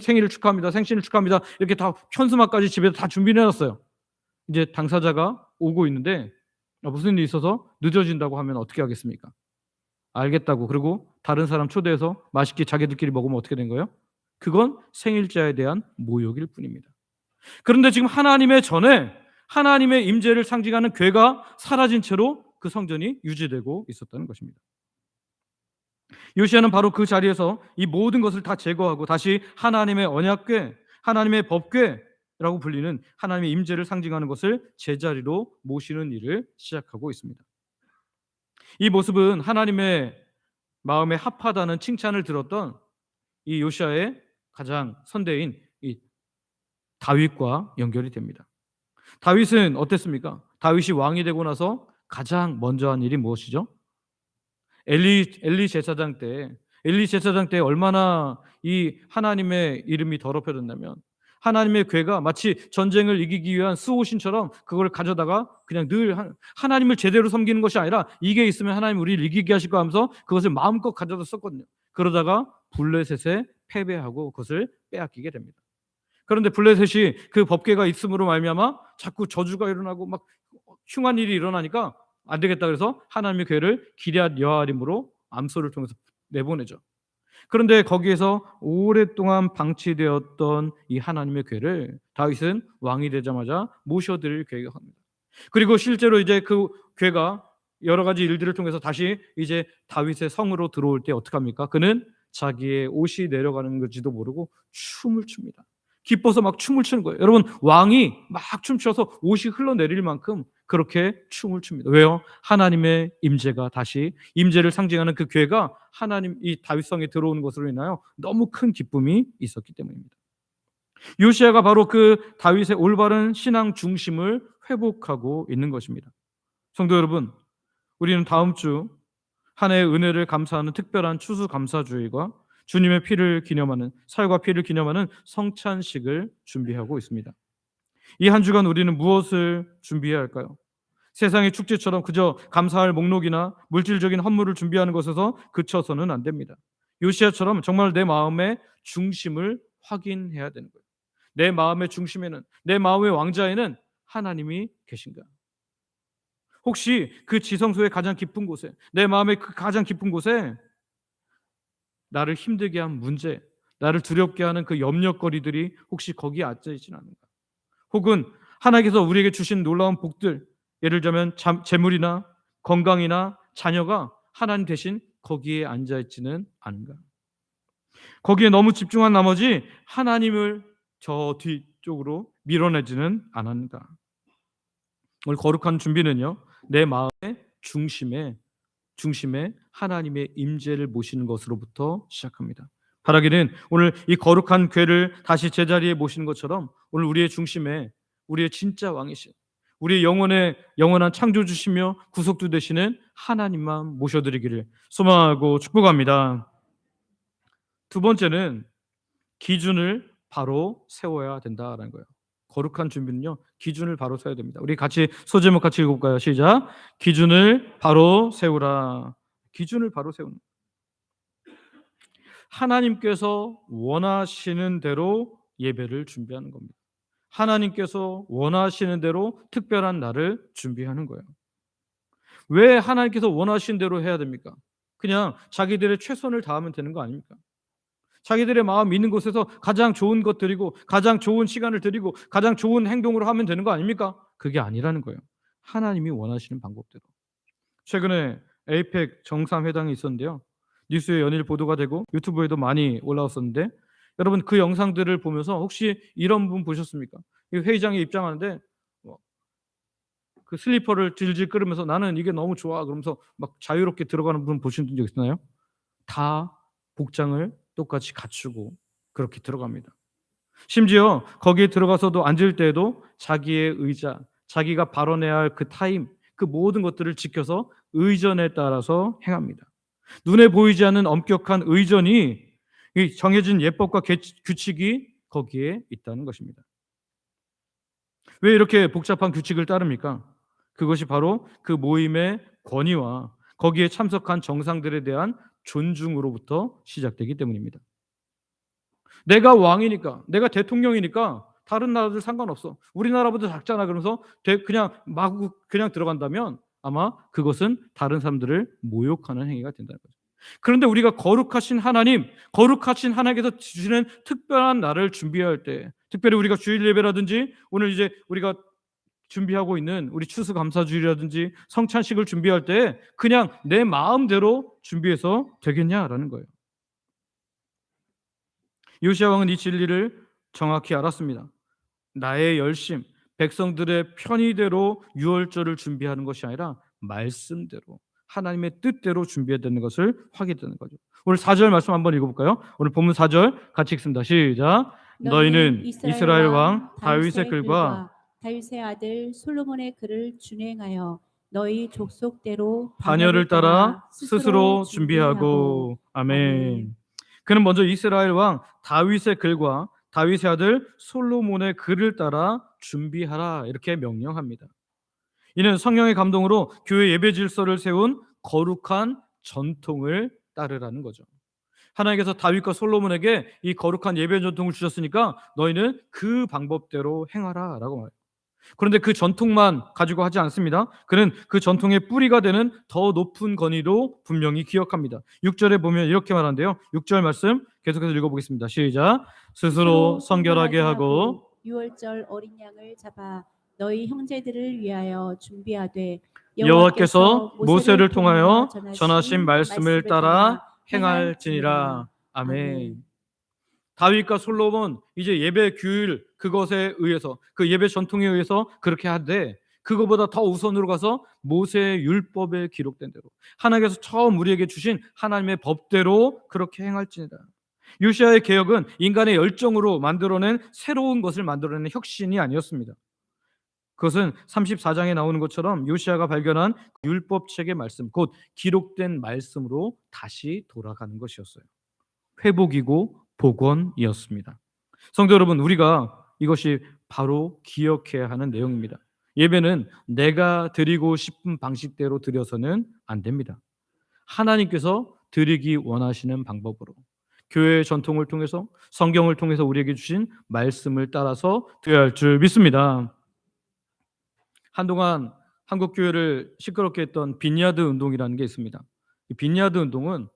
생일을 축하합니다. 생신을 축하합니다. 이렇게 다 현수막까지 집에서 다 준비해놨어요. 이제 당사자가 오고 있는데 무슨 일이 있어서 늦어진다고 하면 어떻게 하겠습니까? 알겠다고 그리고 다른 사람 초대해서 맛있게 자기들끼리 먹으면 어떻게 된 거예요? 그건 생일자에 대한 모욕일 뿐입니다. 그런데 지금 하나님의 전에 하나님의 임재를 상징하는 궤가 사라진 채로 그 성전이 유지되고 있었다는 것입니다. 요시야는 바로 그 자리에서 이 모든 것을 다 제거하고 다시 하나님의 언약궤, 하나님의 법궤라고 불리는 하나님의 임재를 상징하는 것을 제자리로 모시는 일을 시작하고 있습니다. 이 모습은 하나님의 마음에 합하다는 칭찬을 들었던 이 요시야의 가장 선대인 이 다윗과 연결이 됩니다. 다윗은 어땠습니까? 다윗이 왕이 되고 나서 가장 먼저 한 일이 무엇이죠? 엘리 제사장 때 얼마나 이 하나님의 이름이 더럽혀졌냐면 하나님의 궤가 마치 전쟁을 이기기 위한 수호신처럼 그걸 가져다가 그냥 늘 하나님을 제대로 섬기는 것이 아니라 이게 있으면 하나님 우리를 이기게 하실 거 하면서 그것을 마음껏 가져다 썼거든요. 그러다가 블레셋에 패배하고 그것을 빼앗기게 됩니다. 그런데 블레셋이 그 법궤가 있음으로 말미암아 자꾸 저주가 일어나고 막 흉한 일이 일어나니까 안 되겠다 그래서 하나님의 궤를 기럇 여아림으로 암소를 통해서 내보내죠. 그런데 거기에서 오랫동안 방치되었던 이 하나님의 궤를 다윗은 왕이 되자마자 모셔드릴 계획합니다. 그리고 실제로 이제 그 궤가 여러 가지 일들을 통해서 다시 이제 다윗의 성으로 들어올 때 어떻게 합니까? 그는 자기의 옷이 내려가는 건지도 모르고 춤을 춥니다. 기뻐서 막 춤을 추는 거예요. 여러분, 왕이 막 춤춰서 옷이 흘러내릴 만큼 그렇게 춤을 춥니다. 왜요? 하나님의 임재가 다시 임재를 상징하는 그 궤가 하나님 이 다윗성에 들어오는 것으로 인하여 너무 큰 기쁨이 있었기 때문입니다. 요시야가 바로 그 다윗의 올바른 신앙 중심을 회복하고 있는 것입니다. 성도 여러분, 우리는 다음 주 한 해의 은혜를 감사하는 특별한 추수감사주일과 주님의 피를 기념하는 살과 피를 기념하는 성찬식을 준비하고 있습니다. 이 한 주간 우리는 무엇을 준비해야 할까요? 세상의 축제처럼 그저 감사할 목록이나 물질적인 헌물을 준비하는 것에서 그쳐서는 안 됩니다. 요시야처럼 정말 내 마음의 중심을 확인해야 되는 거예요. 내 마음의 중심에는, 내 마음의 왕자에는 하나님이 계신가? 혹시 그 지성소의 가장 깊은 곳에, 내 마음의 그 가장 깊은 곳에 나를 힘들게 한 문제, 나를 두렵게 하는 그 염려거리들이 혹시 거기에 앉아 있지는 않은가? 혹은 하나님께서 우리에게 주신 놀라운 복들, 예를 들면 재물이나 건강이나 자녀가 하나님 대신 거기에 앉아 있지는 않은가? 거기에 너무 집중한 나머지 하나님을 저 뒤쪽으로 밀어내지는 않았는가? 오늘 거룩한 준비는요, 내 마음의 중심에 하나님의 임재를 모시는 것으로부터 시작합니다. 바라기는 오늘 이 거룩한 궤를 다시 제자리에 모시는 것처럼 오늘 우리의 중심에 우리의 진짜 왕이신, 우리의 영원한 창조주시며 구속주 되시는 하나님만 모셔드리기를 소망하고 축복합니다. 두 번째는 기준을 바로 세워야 된다라는 거예요. 거룩한 준비는요, 기준을 바로 세워야 됩니다. 우리 같이 소제목 같이 읽어볼까요? 시작. 기준을 바로 세우라. 기준을 바로 세우는, 하나님께서 원하시는 대로 예배를 준비하는 겁니다. 하나님께서 원하시는 대로 특별한 날을 준비하는 거예요. 왜 하나님께서 원하시는 대로 해야 됩니까? 그냥 자기들의 최선을 다하면 되는 거 아닙니까? 자기들의 마음 있는 곳에서 가장 좋은 것 드리고 가장 좋은 시간을 드리고 가장 좋은 행동으로 하면 되는 거 아닙니까? 그게 아니라는 거예요. 하나님이 원하시는 방법대로. 최근에 에이펙 정상회담이 있었는데요. 뉴스에 연일 보도가 되고 유튜브에도 많이 올라왔었는데, 여러분 그 영상들을 보면서 혹시 이런 분 보셨습니까? 회의장에 입장하는데 그 슬리퍼를 질질 끌으면서 나는 이게 너무 좋아 그러면서 막 자유롭게 들어가는 분 보신 적 있나요? 다 복장을 똑같이 갖추고 그렇게 들어갑니다. 심지어 거기에 들어가서도 앉을 때에도 자기의 의자, 자기가 발언해야 할 그 타임, 그 모든 것들을 지켜서 의전에 따라서 행합니다. 눈에 보이지 않는 엄격한 의전이 이 정해진 예법과 규칙이 거기에 있다는 것입니다. 왜 이렇게 복잡한 규칙을 따릅니까? 그것이 바로 그 모임의 권위와 거기에 참석한 정상들에 대한 존중으로부터 시작되기 때문입니다. 내가 왕이니까, 내가 대통령이니까 다른 나라들 상관없어. 우리나라보다 작잖아 그러면서 그냥 마구 그냥 들어간다면 아마 그것은 다른 사람들을 모욕하는 행위가 된다는 거죠. 그런데 우리가 거룩하신 하나님께서 주시는 특별한 날을 준비할 때, 특별히 우리가 주일 예배라든지 오늘 이제 우리가 준비하고 있는 우리 추수감사주일이라든지 성찬식을 준비할 때 그냥 내 마음대로 준비해서 되겠냐라는 거예요. 요시야 왕은 이 진리를 정확히 알았습니다. 나의 열심, 백성들의 편의대로 유월절을 준비하는 것이 아니라 말씀대로 하나님의 뜻대로 준비해야 되는 것을 확인되는 거죠. 오늘 4절 말씀 한번 읽어볼까요? 오늘 본문 4절 같이 읽습니다. 시작. 너희는 이스라엘 왕 다윗의 글과 다윗의 아들 솔로몬의 글을 준행하여 너희 족속대로 반열을 따라 스스로 준비하고. 아멘. 그는 먼저 이스라엘 왕 다윗의 글과 다윗의 아들 솔로몬의 글을 따라 준비하라 이렇게 명령합니다. 이는 성령의 감동으로 교회 예배 질서를 세운 거룩한 전통을 따르라는 거죠. 하나님께서 다윗과 솔로몬에게 이 거룩한 예배 전통을 주셨으니까 너희는 그 방법대로 행하라 라고 말해요. 그런데 그 전통만 가지고 하지 않습니다. 그는 그 전통의 뿌리가 되는 더 높은 권위도 분명히 기억합니다. 6절에 보면 이렇게 말하는데요. 6절 말씀 계속해서 읽어보겠습니다. 시작. 스스로 성결하게 하고 유월절 어린 양을 잡아 너희 형제들을 위하여 준비하되 여호와께서 모세를 통하여 전하신 말씀을 따라 행할지니라. 아멘. 다윗과 솔로몬 이제 예배 규율 그것에 의해서 그 예배 전통에 의해서 그렇게 하되 그거보다 더 우선으로 가서 모세의 율법에 기록된 대로 하나님께서 처음 우리에게 주신 하나님의 법대로 그렇게 행할지니라. 요시야의 개혁은 인간의 열정으로 만들어낸 새로운 것을 만들어내는 혁신이 아니었습니다. 그것은 34장에 나오는 것처럼 요시야가 발견한 율법책의 말씀, 곧 기록된 말씀으로 다시 돌아가는 것이었어요. 회복이고 복원이었습니다. 성도 여러분, 우리가 이것이 바로 기억해야 하는 내용입니다. 예배는 내가 드리고 싶은 방식대로 드려서는 안 됩니다. 하나님께서 드리기 원하시는 방법으로 교회의 전통을 통해서 성경을 통해서 우리에게 주신 말씀을 따라서 드려야 할 줄 믿습니다. 한동안 한국 교회를 시끄럽게 했던 빈야드 운동이라는 게 있습니다. 이 빈야드 운동은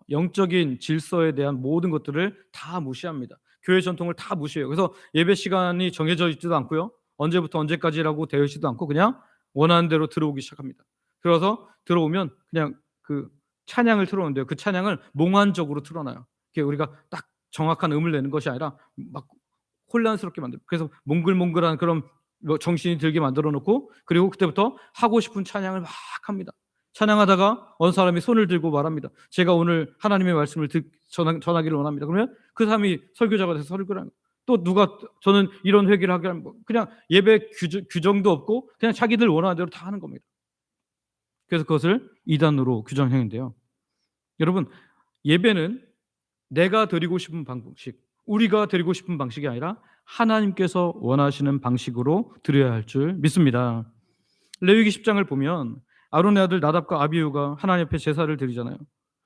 영적인 질서에 대한 모든 것들을 다 무시합니다. 교회 전통을 다 무시해요. 그래서 예배 시간이 정해져 있지도 않고요. 언제부터 언제까지라고 되어 있지도 않고 그냥 원하는 대로 들어오기 시작합니다. 그래서 들어오면 그냥 그 찬양을 틀어놓는데요. 그 찬양을 몽환적으로 틀어놔요. 우리가 딱 정확한 음을 내는 것이 아니라 막 혼란스럽게 만들어요. 그래서 몽글몽글한 그런 정신이 들게 만들어 놓고 그리고 그때부터 하고 싶은 찬양을 막 합니다. 찬양하다가 어느 사람이 손을 들고 말합니다. 제가 오늘 하나님의 말씀을 전하기를 원합니다. 그러면 그 사람이 설교자가 돼서 설교를 합니다. 또 누가 저는 이런 회개를 하게 하면 그냥 예배 규정도 없고 그냥 자기들 원하는 대로 다 하는 겁니다. 그래서 그것을 이단으로 규정했는데요. 여러분, 예배는 내가 드리고 싶은 방식, 우리가 드리고 싶은 방식이 아니라 하나님께서 원하시는 방식으로 드려야 할 줄 믿습니다. 레위기 10장을 보면 아론의 아들 나답과 아비후가 하나님 앞에 제사를 드리잖아요.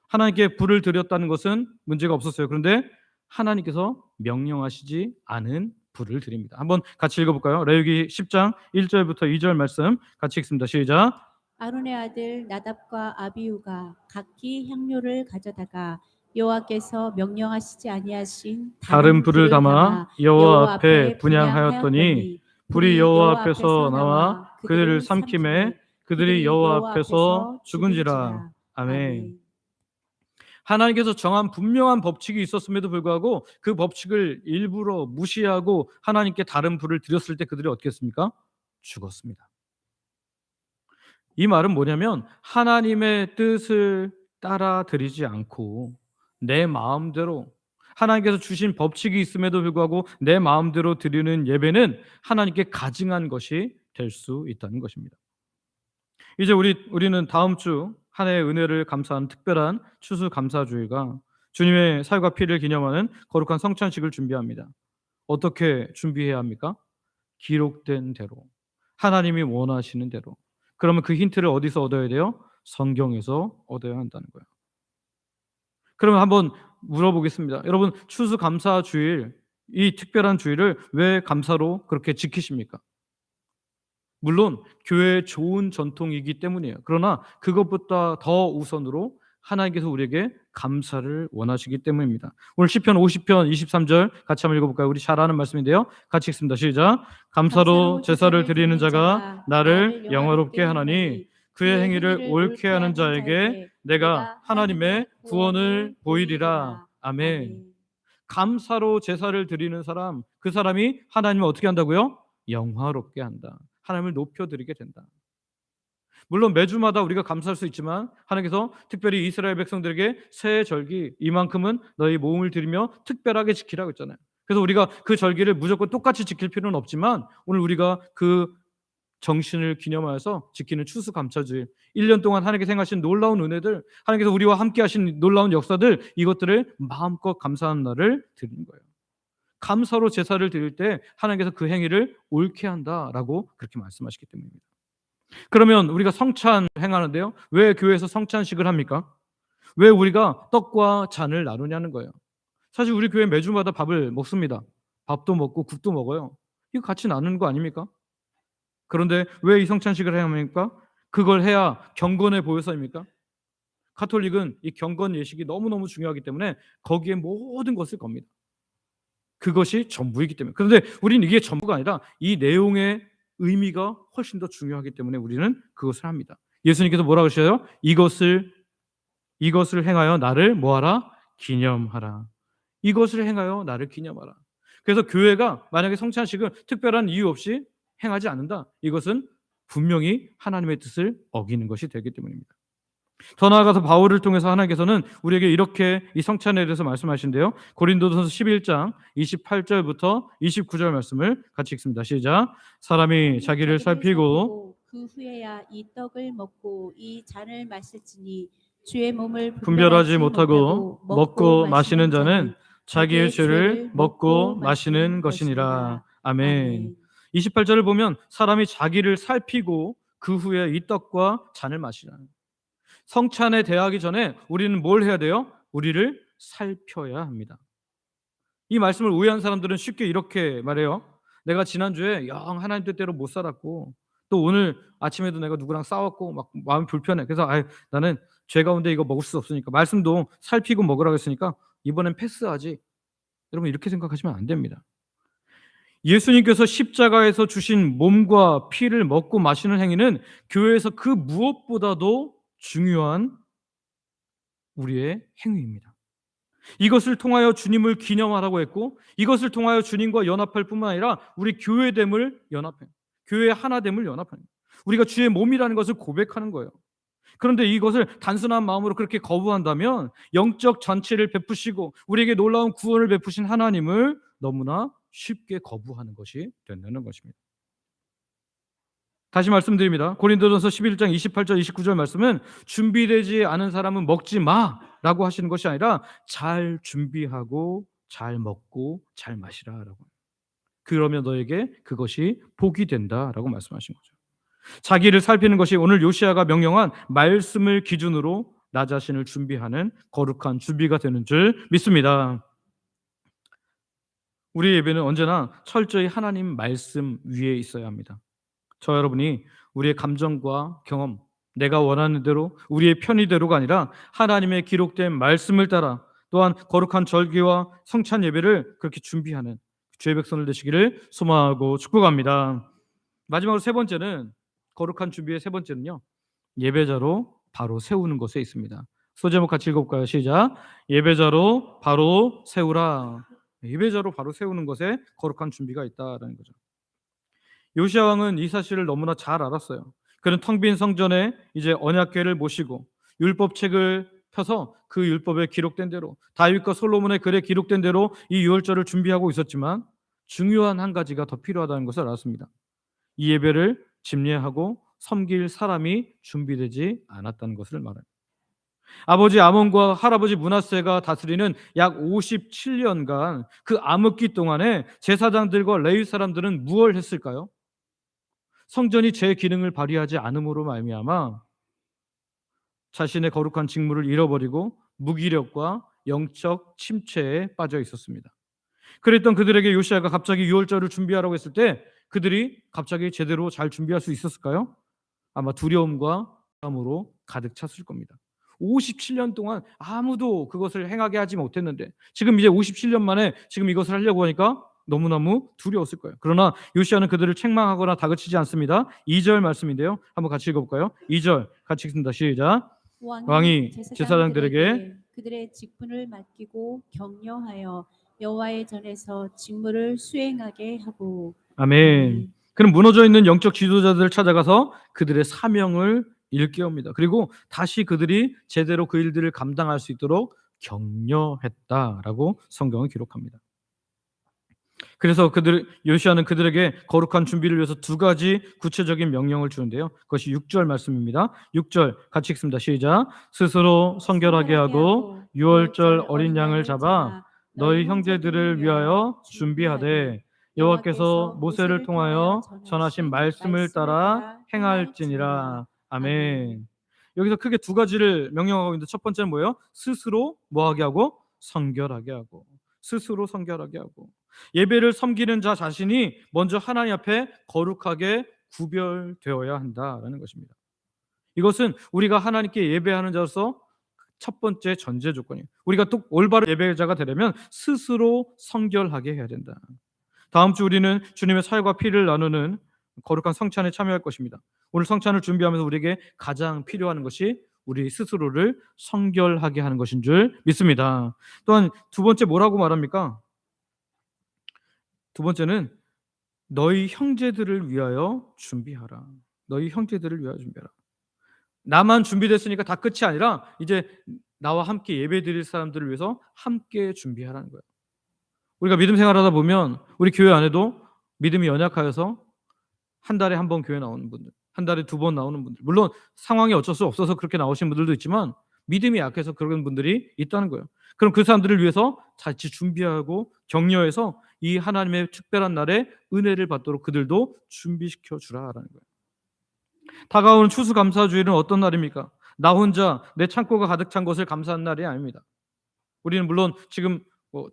하나님께 불을 드렸다는 것은 문제가 없었어요. 그런데 하나님께서 명령하시지 않은 불을 드립니다. 한번 같이 읽어볼까요? 레위기 10장 1절부터 2절 말씀 같이 읽습니다. 시작. 아론의 아들 나답과 아비후가 각기 향료를 가져다가 여호와께서 명령하시지 아니하신 다른 불을 담아 여호와 앞에 분향하였더니 불이 여호와 앞에서 나와 그들을 삼키매 그들이 여호와 앞에서 죽은지라. 아멘. 하나님께서 정한 분명한 법칙이 있었음에도 불구하고 그 법칙을 일부러 무시하고 하나님께 다른 불을 드렸을 때 그들이 어떻게 했습니까? 죽었습니다. 이 말은 뭐냐면 하나님의 뜻을 따라 드리지 않고 내 마음대로 하나님께서 주신 법칙이 있음에도 불구하고 내 마음대로 드리는 예배는 하나님께 가증한 것이 될 수 있다는 것입니다. 이제 우리는 다음 주 한 해의 은혜를 감사하는 특별한 추수감사주일과 주님의 살과 피를 기념하는 거룩한 성찬식을 준비합니다. 어떻게 준비해야 합니까? 기록된 대로, 하나님이 원하시는 대로. 그러면 그 힌트를 어디서 얻어야 돼요? 성경에서 얻어야 한다는 거예요. 그러면 한번 물어보겠습니다. 여러분, 추수감사주일, 이 특별한 주일을 왜 감사로 그렇게 지키십니까? 물론 교회의 좋은 전통이기 때문이에요. 그러나 그것보다 더 우선으로 하나님께서 우리에게 감사를 원하시기 때문입니다. 오늘 시편 50편 23절 같이 한번 읽어볼까요? 우리 잘 아는 말씀인데요. 같이 읽습니다. 시작. 감사로 제사를 드리는 자가 나를 영화롭게 하나니 그의 행위를 옳게 하는 자에게 내가 하나님의 구원을 보이리라. 아멘. 감사로 제사를 드리는 사람, 그 사람이 하나님을 어떻게 한다고요? 영화롭게 한다. 하나님을 높여드리게 된다. 물론 매주마다 우리가 감사할 수 있지만 하나님께서 특별히 이스라엘 백성들에게 새 절기 이만큼은 너희 몸을 드리며 특별하게 지키라고 했잖아요. 그래서 우리가 그 절기를 무조건 똑같이 지킬 필요는 없지만 오늘 우리가 그 정신을 기념하여서 지키는 추수감사주일, 1년 동안 하나님께서 행하신 놀라운 은혜들, 하나님께서 우리와 함께 하신 놀라운 역사들, 이것들을 마음껏 감사하는 날을 드리는 거예요. 감사로 제사를 드릴 때 하나님께서 그 행위를 옳게 한다라고 그렇게 말씀하시기 때문입니다. 그러면 우리가 성찬 행하는데요, 왜 교회에서 성찬식을 합니까? 왜 우리가 떡과 잔을 나누냐는 거예요. 사실 우리 교회 매주마다 밥을 먹습니다. 밥도 먹고 국도 먹어요. 이거 같이 나누는 거 아닙니까? 그런데 왜 이 성찬식을 해야 합니까? 그걸 해야 경건해 보여서입니까? 가톨릭은 이 경건 예식이 너무너무 중요하기 때문에 거기에 모든 것을 겁니다. 그것이 전부이기 때문에. 그런데 우리는 이게 전부가 아니라 이 내용의 의미가 훨씬 더 중요하기 때문에 우리는 그것을 합니다. 예수님께서 뭐라고 하셔요? 이것을 행하여 나를 뭐하라? 기념하라. 이것을 행하여 나를 기념하라. 그래서 교회가 만약에 성찬식을 특별한 이유 없이 행하지 않는다. 이것은 분명히 하나님의 뜻을 어기는 것이 되기 때문입니다. 더 나아가서 바울을 통해서 하나님께서는 우리에게 이렇게 이 성찬에 대해서 말씀하신대요. 고린도전서 11장 28절부터 29절 말씀을 같이 읽습니다. 시작. 사람이 자기를 살피고 그 후에야 이 떡을 먹고 이 잔을 마실지니 주의 몸을 분별하지 못하고 먹고 마시는 자는 자기의 죄를 먹고 마시는 것이니라. 아멘. 28절을 보면 사람이 자기를 살피고 그 후에 이 떡과 잔을 마시라. 성찬에 대하기 전에 우리는 뭘 해야 돼요? 우리를 살펴야 합니다. 이 말씀을 오해한 사람들은 쉽게 이렇게 말해요. 내가 지난주에 영 하나님 뜻대로 못 살았고 또 오늘 아침에도 내가 누구랑 싸웠고 막 마음이 불편해. 그래서 나는 죄 가운데 이거 먹을 수 없으니까 말씀도 살피고 먹으라고 했으니까 이번엔 패스하지. 여러분 이렇게 생각하시면 안 됩니다. 예수님께서 십자가에서 주신 몸과 피를 먹고 마시는 행위는 교회에서 그 무엇보다도 중요한 우리의 행위입니다. 이것을 통하여 주님을 기념하라고 했고 이것을 통하여 주님과 연합할 뿐만 아니라 우리 교회됨을 연합해요. 교회의 하나됨을 연합하는 거예요. 우리가 주의 몸이라는 것을 고백하는 거예요. 그런데 이것을 단순한 마음으로 그렇게 거부한다면 영적 잔치를 베푸시고 우리에게 놀라운 구원을 베푸신 하나님을 너무나 쉽게 거부하는 것이 된다는 것입니다. 다시 말씀드립니다. 고린도전서 11장 28절 29절 말씀은 준비되지 않은 사람은 먹지 마라고 하시는 것이 아니라 잘 준비하고 잘 먹고 잘 마시라라고. 그러면 너에게 그것이 복이 된다라고 말씀하신 거죠. 자기를 살피는 것이 오늘 요시야가 명령한 말씀을 기준으로 나 자신을 준비하는 거룩한 준비가 되는 줄 믿습니다. 우리 예배는 언제나 철저히 하나님 말씀 위에 있어야 합니다. 저 여러분이 우리의 감정과 경험, 내가 원하는 대로 우리의 편의대로가 아니라 하나님의 기록된 말씀을 따라 또한 거룩한 절기와 성찬 예배를 그렇게 준비하는 주의 백성들 되시기를 소망하고 축복합니다. 마지막으로 세 번째는 거룩한 준비의 세 번째는요. 예배자로 바로 세우는 것에 있습니다. 소제목 같이 읽어볼까요? 시작. 예배자로 바로 세우라. 예배자로 바로 세우는 것에 거룩한 준비가 있다라는 거죠. 요시야 왕은 이 사실을 너무나 잘 알았어요. 그는 텅 빈 성전에 이제 언약궤를 모시고 율법책을 펴서 그 율법에 기록된 대로 다윗과 솔로몬의 글에 기록된 대로 이 유월절을 준비하고 있었지만 중요한 한 가지가 더 필요하다는 것을 알았습니다. 이 예배를 집례하고 섬길 사람이 준비되지 않았다는 것을 말해요. 아버지 아몬과 할아버지 므낫세가 다스리는 약 57년간 그 암흑기 동안에 제사장들과 레위 사람들은 무엇을 했을까요? 성전이 제 기능을 발휘하지 않음으로 말미암아 자신의 거룩한 직무를 잃어버리고 무기력과 영적 침체에 빠져 있었습니다. 그랬던 그들에게 요시야가 갑자기 유월절을 준비하라고 했을 때 그들이 갑자기 제대로 잘 준비할 수 있었을까요? 아마 두려움과 불안으로 가득 찼을 겁니다. 57년 동안 아무도 그것을 행하게 하지 못했는데 지금 이제 57년 만에 지금 이것을 하려고 하니까 너무너무 두려웠을 거예요. 그러나 요시아는 그들을 책망하거나 다그치지 않습니다. 2절 말씀인데요. 한번 같이 읽어볼까요? 2절 같이 읽습니다. 시작. 왕이 제사장들에게 그들의 직분을 맡기고 격려하여 여호와의 전에서 직무를 수행하게 하고. 아멘. 그럼 무너져 있는 영적 지도자들을 찾아가서 그들의 사명을 일깨웁니다. 그리고 다시 그들이 제대로 그 일들을 감당할 수 있도록 격려했다라고 성경은 기록합니다. 그래서 요시아는 그들에게 거룩한 준비를 위해서 두 가지 구체적인 명령을 주는데요. 그것이 6절 말씀입니다. 6절 같이 읽습니다. 시작. 스스로 성결하게 하고 유월절 어린 양을 잡아 너희 형제들을 위하여 준비하되 여호와께서 모세를 통하여 전하신 말씀을 따라 행할지니라. 아멘. 여기서 크게 두 가지를 명령하고 있는데 첫 번째는 뭐예요? 스스로 뭐하게 하고? 성결하게 하고. 스스로 성결하게 하고. 예배를 섬기는 자 자신이 먼저 하나님 앞에 거룩하게 구별되어야 한다라는 것입니다. 이것은 우리가 하나님께 예배하는 자로서 첫 번째 전제 조건이에요. 우리가 또 올바른 예배자가 되려면 스스로 성결하게 해야 된다. 다음 주 우리는 주님의 살과 피를 나누는 거룩한 성찬에 참여할 것입니다. 오늘 성찬을 준비하면서 우리에게 가장 필요한 것이 우리 스스로를 성결하게 하는 것인 줄 믿습니다. 또한 두 번째 뭐라고 말합니까? 두 번째는 너희 형제들을 위하여 준비하라. 너희 형제들을 위하여 준비하라. 나만 준비됐으니까 다 끝이 아니라 이제 나와 함께 예배드릴 사람들을 위해서 함께 준비하라는 거예요. 우리가 믿음 생활하다 보면 우리 교회 안에도 믿음이 연약하여서 한 달에 한 번 교회 나오는 분들, 한 달에 두 번 나오는 분들, 물론 상황이 어쩔 수 없어서 그렇게 나오신 분들도 있지만 믿음이 약해서 그런 분들이 있다는 거예요. 그럼 그 사람들을 위해서 같이 준비하고 격려해서 이 하나님의 특별한 날에 은혜를 받도록 그들도 준비시켜 주라라는 거예요. 다가오는 추수감사주일은 어떤 날입니까? 나 혼자 내 창고가 가득 찬 것을 감사하는 날이 아닙니다. 우리는 물론 지금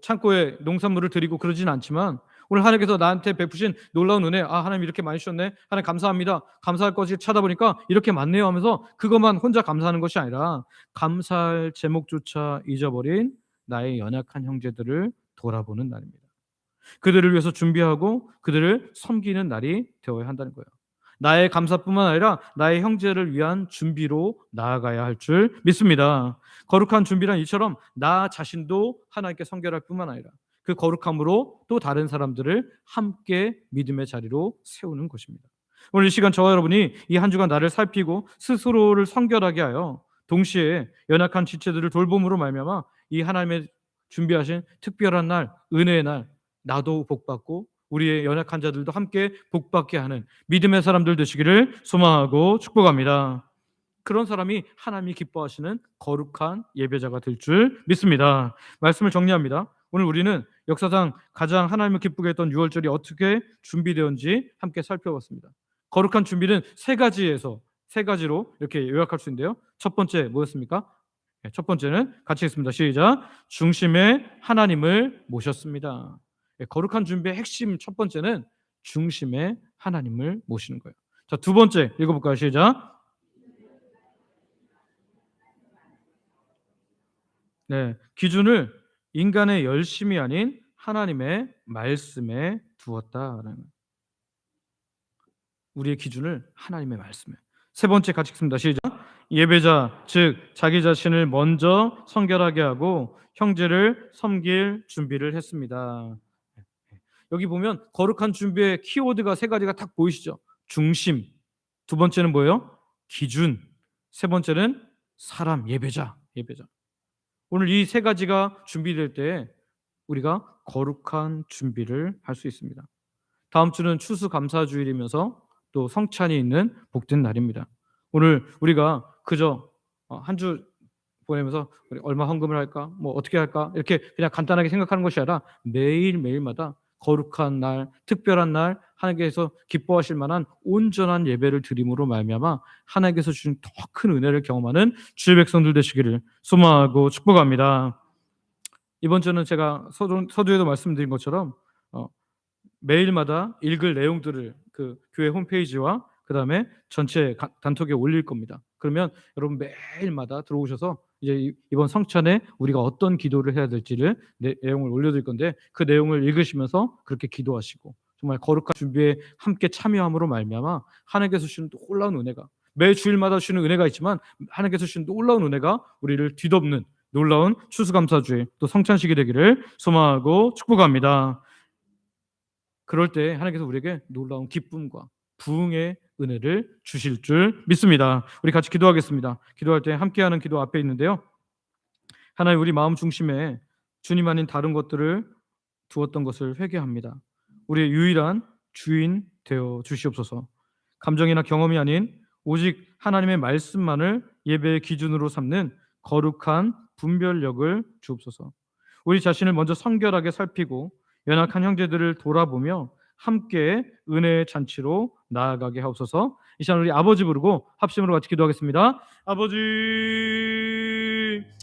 창고에 농산물을 드리고 그러진 않지만 오늘 하나님께서 나한테 베푸신 놀라운 은혜, 하나님 이렇게 많이 주셨네, 하나님 감사합니다, 감사할 것을 찾아보니까 이렇게 많네요 하면서 그것만 혼자 감사하는 것이 아니라 감사할 제목조차 잊어버린 나의 연약한 형제들을 돌아보는 날입니다. 그들을 위해서 준비하고 그들을 섬기는 날이 되어야 한다는 거예요. 나의 감사뿐만 아니라 나의 형제를 위한 준비로 나아가야 할 줄 믿습니다. 거룩한 준비란 이처럼 나 자신도 하나님께 성결할 뿐만 아니라 그 거룩함으로 또 다른 사람들을 함께 믿음의 자리로 세우는 것입니다. 오늘 이 시간 저와 여러분이 이 한 주간 나를 살피고 스스로를 성결하게 하여 동시에 연약한 지체들을 돌봄으로 말미암아 이 하나님의 준비하신 특별한 날, 은혜의 날, 나도 복받고 우리의 연약한 자들도 함께 복받게 하는 믿음의 사람들 되시기를 소망하고 축복합니다. 그런 사람이 하나님이 기뻐하시는 거룩한 예배자가 될 줄 믿습니다. 말씀을 정리합니다. 오늘 우리는 역사상 가장 하나님을 기쁘게 했던 유월절이 어떻게 준비되었는지 함께 살펴봤습니다. 거룩한 준비는 세 가지로 이렇게 요약할 수 있는데요. 첫 번째 뭐였습니까? 첫 번째는 같이 읽습니다. 시작. 중심에 하나님을 모셨습니다. 거룩한 준비의 핵심 첫 번째는 중심에 하나님을 모시는 거예요. 자, 두 번째 읽어볼까요? 시작. 기준을 인간의 열심이 아닌 하나님의 말씀에 두었다라는, 우리의 기준을 하나님의 말씀에. 세 번째 같이 읽습니다. 시작. 예배자 즉 자기 자신을 먼저 성결하게 하고 형제를 섬길 준비를 했습니다. 여기 보면 거룩한 준비의 키워드가 세 가지가 딱 보이시죠? 중심, 두 번째는 뭐예요? 기준, 세 번째는 사람, 예배자. 오늘 이 세 가지가 준비될 때 우리가 거룩한 준비를 할 수 있습니다. 다음 주는 추수감사주일이면서 또 성찬이 있는 복된 날입니다. 오늘 우리가 그저 한 주 보내면서 우리 얼마 헌금을 할까, 뭐 어떻게 할까 이렇게 그냥 간단하게 생각하는 것이 아니라 매일매일마다 거룩한 날, 특별한 날, 하나님께서 기뻐하실 만한 온전한 예배를 드림으로 말미암아 하나님께서 주신 더 큰 은혜를 경험하는 주의 백성들 되시기를 소망하고 축복합니다. 이번 주는 제가 서두에도 말씀드린 것처럼 매일마다 읽을 내용들을 그 교회 홈페이지와 그다음에 전체 단톡에 올릴 겁니다. 그러면 여러분 매일마다 들어오셔서 이제 이번 성찬에 우리가 어떤 기도를 해야 될지를 내용을 올려드릴 건데 그 내용을 읽으시면서 그렇게 기도하시고 정말 거룩한 준비에 함께 참여함으로 말미암아 하나님께서 주시는 놀라운 은혜가 매 주일마다 주시는 은혜가 있지만 하나님께서 주시는 놀라운 은혜가 우리를 뒤덮는 놀라운 추수감사주의 또 성찬식이 되기를 소망하고 축복합니다. 그럴 때 하나님께서 우리에게 놀라운 기쁨과 부흥의 은혜를 주실 줄 믿습니다. 우리 같이 기도하겠습니다. 기도할 때 함께하는 기도 앞에 있는데요. 하나님, 우리 마음 중심에 주님 아닌 다른 것들을 두었던 것을 회개합니다. 우리의 유일한 주인 되어 주시옵소서. 감정이나 경험이 아닌 오직 하나님의 말씀만을 예배의 기준으로 삼는 거룩한 분별력을 주옵소서. 우리 자신을 먼저 성결하게 살피고 연약한 형제들을 돌아보며 함께 은혜의 잔치로 나아가게 하옵소서. 이 시간 우리 아버지 부르고 합심으로 같이 기도하겠습니다.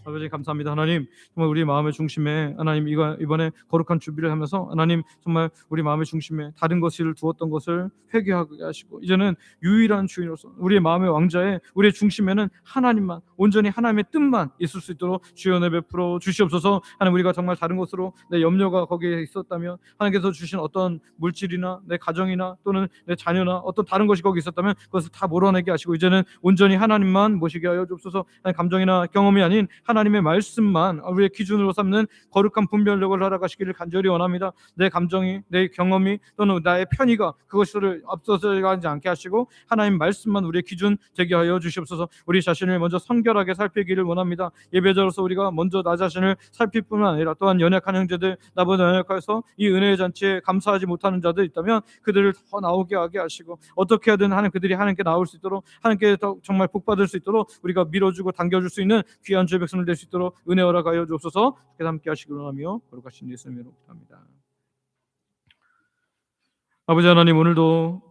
아버지 감사합니다. 하나님, 정말 우리 마음의 중심에 하나님 이번에 거룩한 준비를 하면서 하나님 정말 우리 마음의 중심에 다른 것을 두었던 것을 회개하게 하시고 이제는 유일한 주인으로서 우리의 마음의 왕자에 우리의 중심에는 하나님만 온전히 하나님의 뜻만 있을 수 있도록 주여 은혜 베풀어 주시옵소서. 하나님, 우리가 정말 다른 것으로 내 염려가 거기에 있었다면 하나님께서 주신 어떤 물질이나 내 가정이나 또는 내 자녀나 어떤 다른 것이 거기 있었다면 그것을 다 몰아내게 하시고 이제는 온전히 하나님만 모시게 하여 주옵소서. 감정이나 경험이 아닌 하나님의 말씀만 우리의 기준으로 삼는 거룩한 분별력을 허락하시기를 간절히 원합니다. 내 감정이 내 경험이 또는 나의 편의가 그것을 앞서가지 않게 하시고 하나님 말씀만 우리의 기준 되게 하여 주시옵소서. 우리 자신을 먼저 성결하게 살피기를 원합니다. 예배자로서 우리가 먼저 나 자신을 살필 뿐만 아니라 또한 연약한 형제들 나보다 연약해서 이 은혜의 잔치에 감사하지 못하는 자들 있다면 그들을 더 나오게 하게 하시고 어떻게 하든 하나님 그들이 하나님께 나올 수 있도록 하나님께 더 정말 복받을 수 있도록 우리가 밀어주고 당겨줄 수 있는 귀한 주의 백성을 될 수 있도록 은혜 허락하여 주옵소서. 함께 하시기를 원하며 거룩하신 예수님으로 기도합니다. 아버지 하나님, 오늘도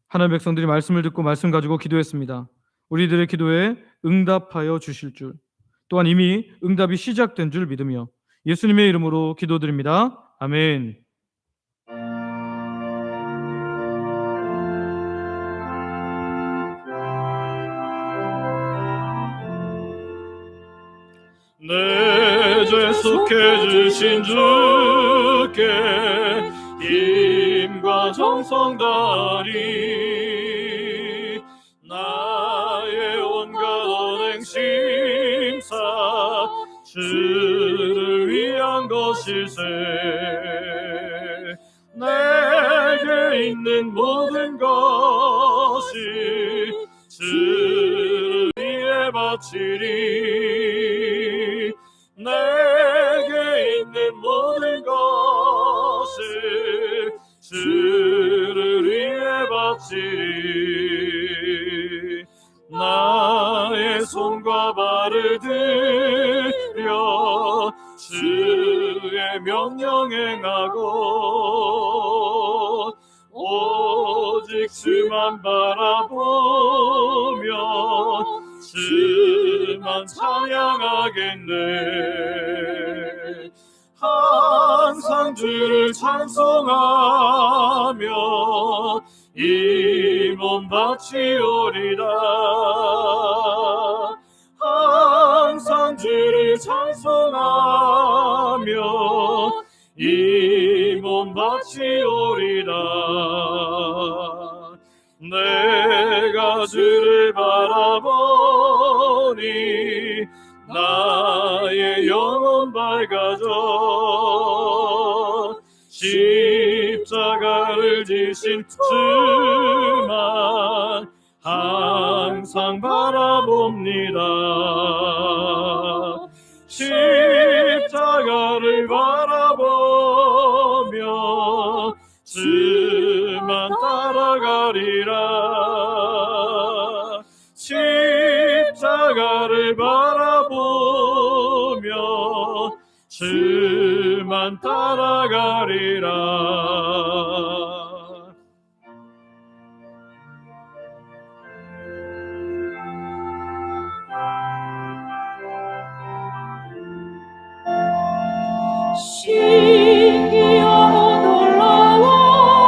하나님 백성들이 말씀을 듣고 말씀 가지고 기도했습니다. 우리들의 기도에 응답하여 주실 줄 또한 이미 응답이 시작된 줄 믿으며 예수님의 이름으로 기도드립니다. 아멘. 내 죄 속해주신 주께 힘과 정성 다하리 나의 온갖 언행 심사 주를 위한 것일세 내게 있는 모든 것이 주를 위해 바치리 내게 있는 모든 것을 주를 위해 바치리 나의 손과 발을 들여 주의 명령 행하고 오직 주만 바라보며 주만 찬양하겠네 항상 주를 찬송하며 이 몸 바치오리라 항상 주를 찬송하며 이 몸 바치오리라 내가 주를 바라보니 나의 영혼 밝아져 십자가를 지신 주만 항상 바라봅니다 십자가를 바라보며 주만 따라가리라 십자가를 바라보며 주만 따라가리라 신기하고 놀라워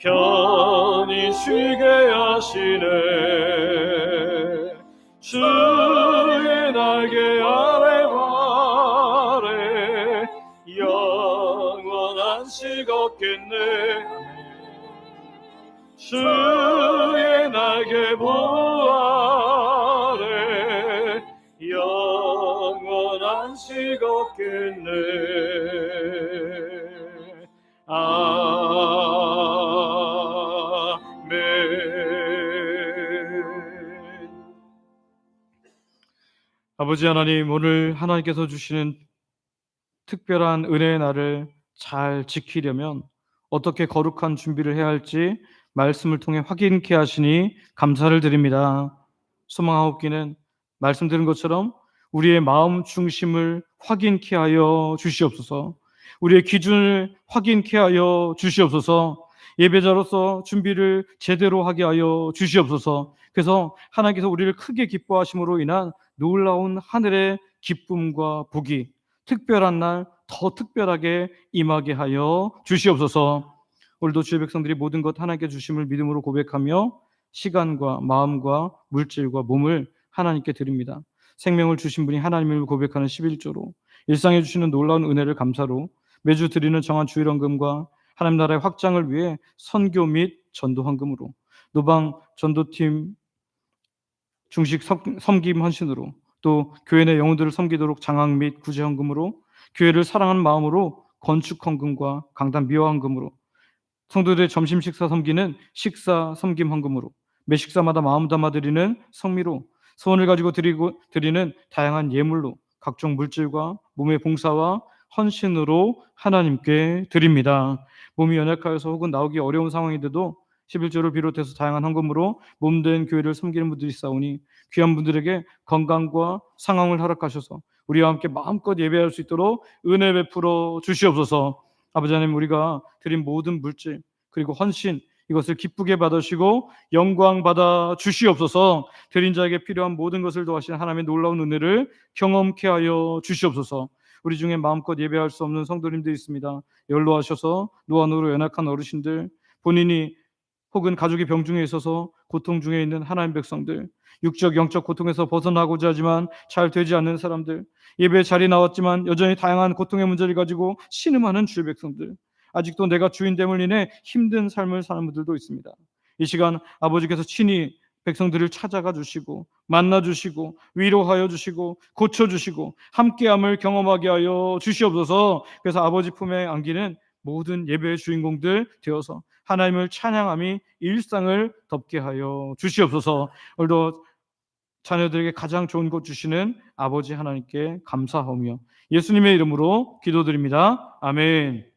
편히 쉬게 하시네. 주의 날개 아래 발에 영원한 식 없겠네. 주의 날개 보호 아래 영원한 식 없겠네. 아멘. 아버지 하나님, 오늘 하나님께서 주시는 특별한 은혜의 날을 잘 지키려면 어떻게 거룩한 준비를 해야 할지 말씀을 통해 확인케 하시니 감사를 드립니다. 소망하옵기는 말씀 들은 것처럼 우리의 마음 중심을 확인케 하여 주시옵소서. 우리의 기준을 확인케 하여 주시옵소서. 예배자로서 준비를 제대로 하게 하여 주시옵소서. 그래서 하나님께서 우리를 크게 기뻐하심으로 인한 놀라운 하늘의 기쁨과 복이 특별한 날 더 특별하게 임하게 하여 주시옵소서. 오늘도 주의 백성들이 모든 것 하나님께 주심을 믿음으로 고백하며 시간과 마음과 물질과 몸을 하나님께 드립니다. 생명을 주신 분이 하나님을 고백하는 11조로, 일상에 주시는 놀라운 은혜를 감사로, 매주 드리는 정한 주일 헌금과 하나님 나라의 확장을 위해 선교 및 전도 헌금으로, 노방 전도팀 중식 섬김 헌신으로, 또 교회 내 영혼들을 섬기도록 장학 및 구제 헌금으로, 교회를 사랑하는 마음으로 건축 헌금과 강단 미화 헌금으로, 성도들의 점심 식사 섬기는 식사 섬김 헌금으로, 매 식사마다 마음 담아 드리는 성미로, 소원을 가지고 드리는 다양한 예물로, 각종 물질과 몸의 봉사와 헌신으로 하나님께 드립니다. 몸이 연약하여서 혹은 나오기 어려운 상황인데도 11조를 비롯해서 다양한 헌금으로 몸된 교회를 섬기는 분들이 있사오니 귀한 분들에게 건강과 상황을 허락하셔서 우리와 함께 마음껏 예배할 수 있도록 은혜 베풀어 주시옵소서. 아버지 하나님, 우리가 드린 모든 물질 그리고 헌신 이것을 기쁘게 받으시고 영광 받아 주시옵소서. 드린 자에게 필요한 모든 것을 도와주시는 하나님의 놀라운 은혜를 경험케 하여 주시옵소서. 우리 중에 마음껏 예배할 수 없는 성도님들이 있습니다. 연로하셔서 노안으로 연약한 어르신들, 본인이 혹은 가족이 병중에 있어서 고통 중에 있는 하나님 백성들, 육적 영적 고통에서 벗어나고자 하지만 잘 되지 않는 사람들, 예배 자리에 나왔지만 여전히 다양한 고통의 문제를 가지고 신음하는 주의 백성들, 아직도 내가 주인됨을 인해 힘든 삶을 사는 분들도 있습니다. 이 시간 아버지께서 친히 백성들을 찾아가 주시고 만나 주시고 위로하여 주시고 고쳐 주시고 함께함을 경험하게 하여 주시옵소서. 그래서 아버지 품에 안기는 모든 예배의 주인공들 되어서 하나님을 찬양함이 일상을 덮게 하여 주시옵소서. 오늘도 자녀들에게 가장 좋은 것 주시는 아버지 하나님께 감사하며 예수님의 이름으로 기도드립니다. 아멘.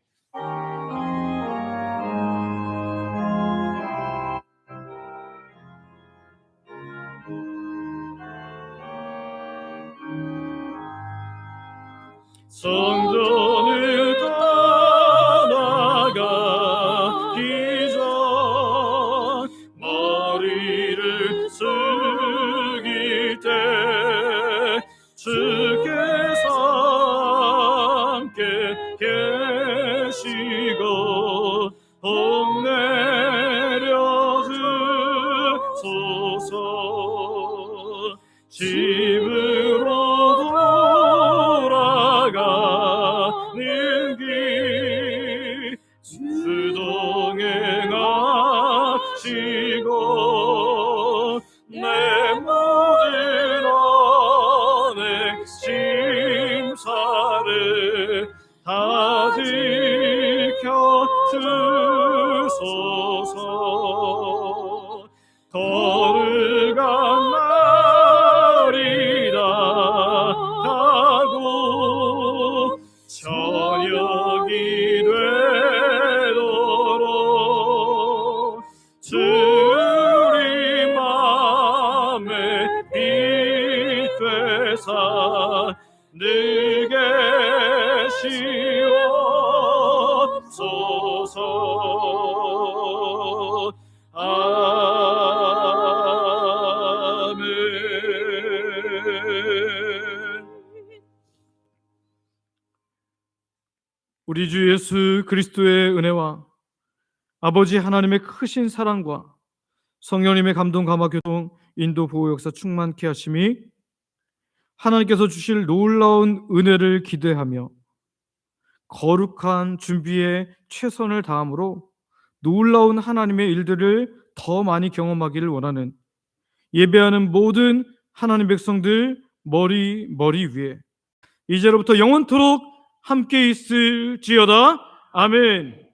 성전을 떠나가기 전 머리를 숙일 때 주께서 함께 계시고 복 내려 주소서. 집으로 돌아가는 길 수동행하시고 내 모든 언행 심사를 다 지켜 주소서. 거룩한 날이다 하고 저녁이 되도록 주리 맘에 빛 되사 늘 계시옵소서. 아멘. 우리 주 예수 그리스도의 은혜와 아버지 하나님의 크신 사랑과 성령님의 감동, 감화, 교통, 인도, 보호, 역사 충만케 하심이 하나님께서 주실 놀라운 은혜를 기대하며 거룩한 준비에 최선을 다함으로 놀라운 하나님의 일들을 더 많이 경험하기를 원하는 예배하는 모든 하나님 백성들 머리 위에 이제로부터 영원토록 함께 있을지어다. 아멘.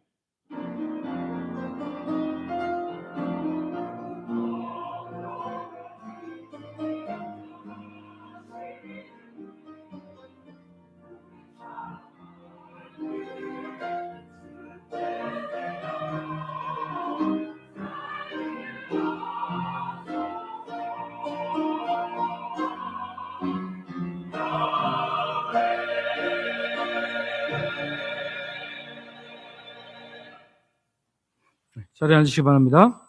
자리에 앉으시기 바랍니다.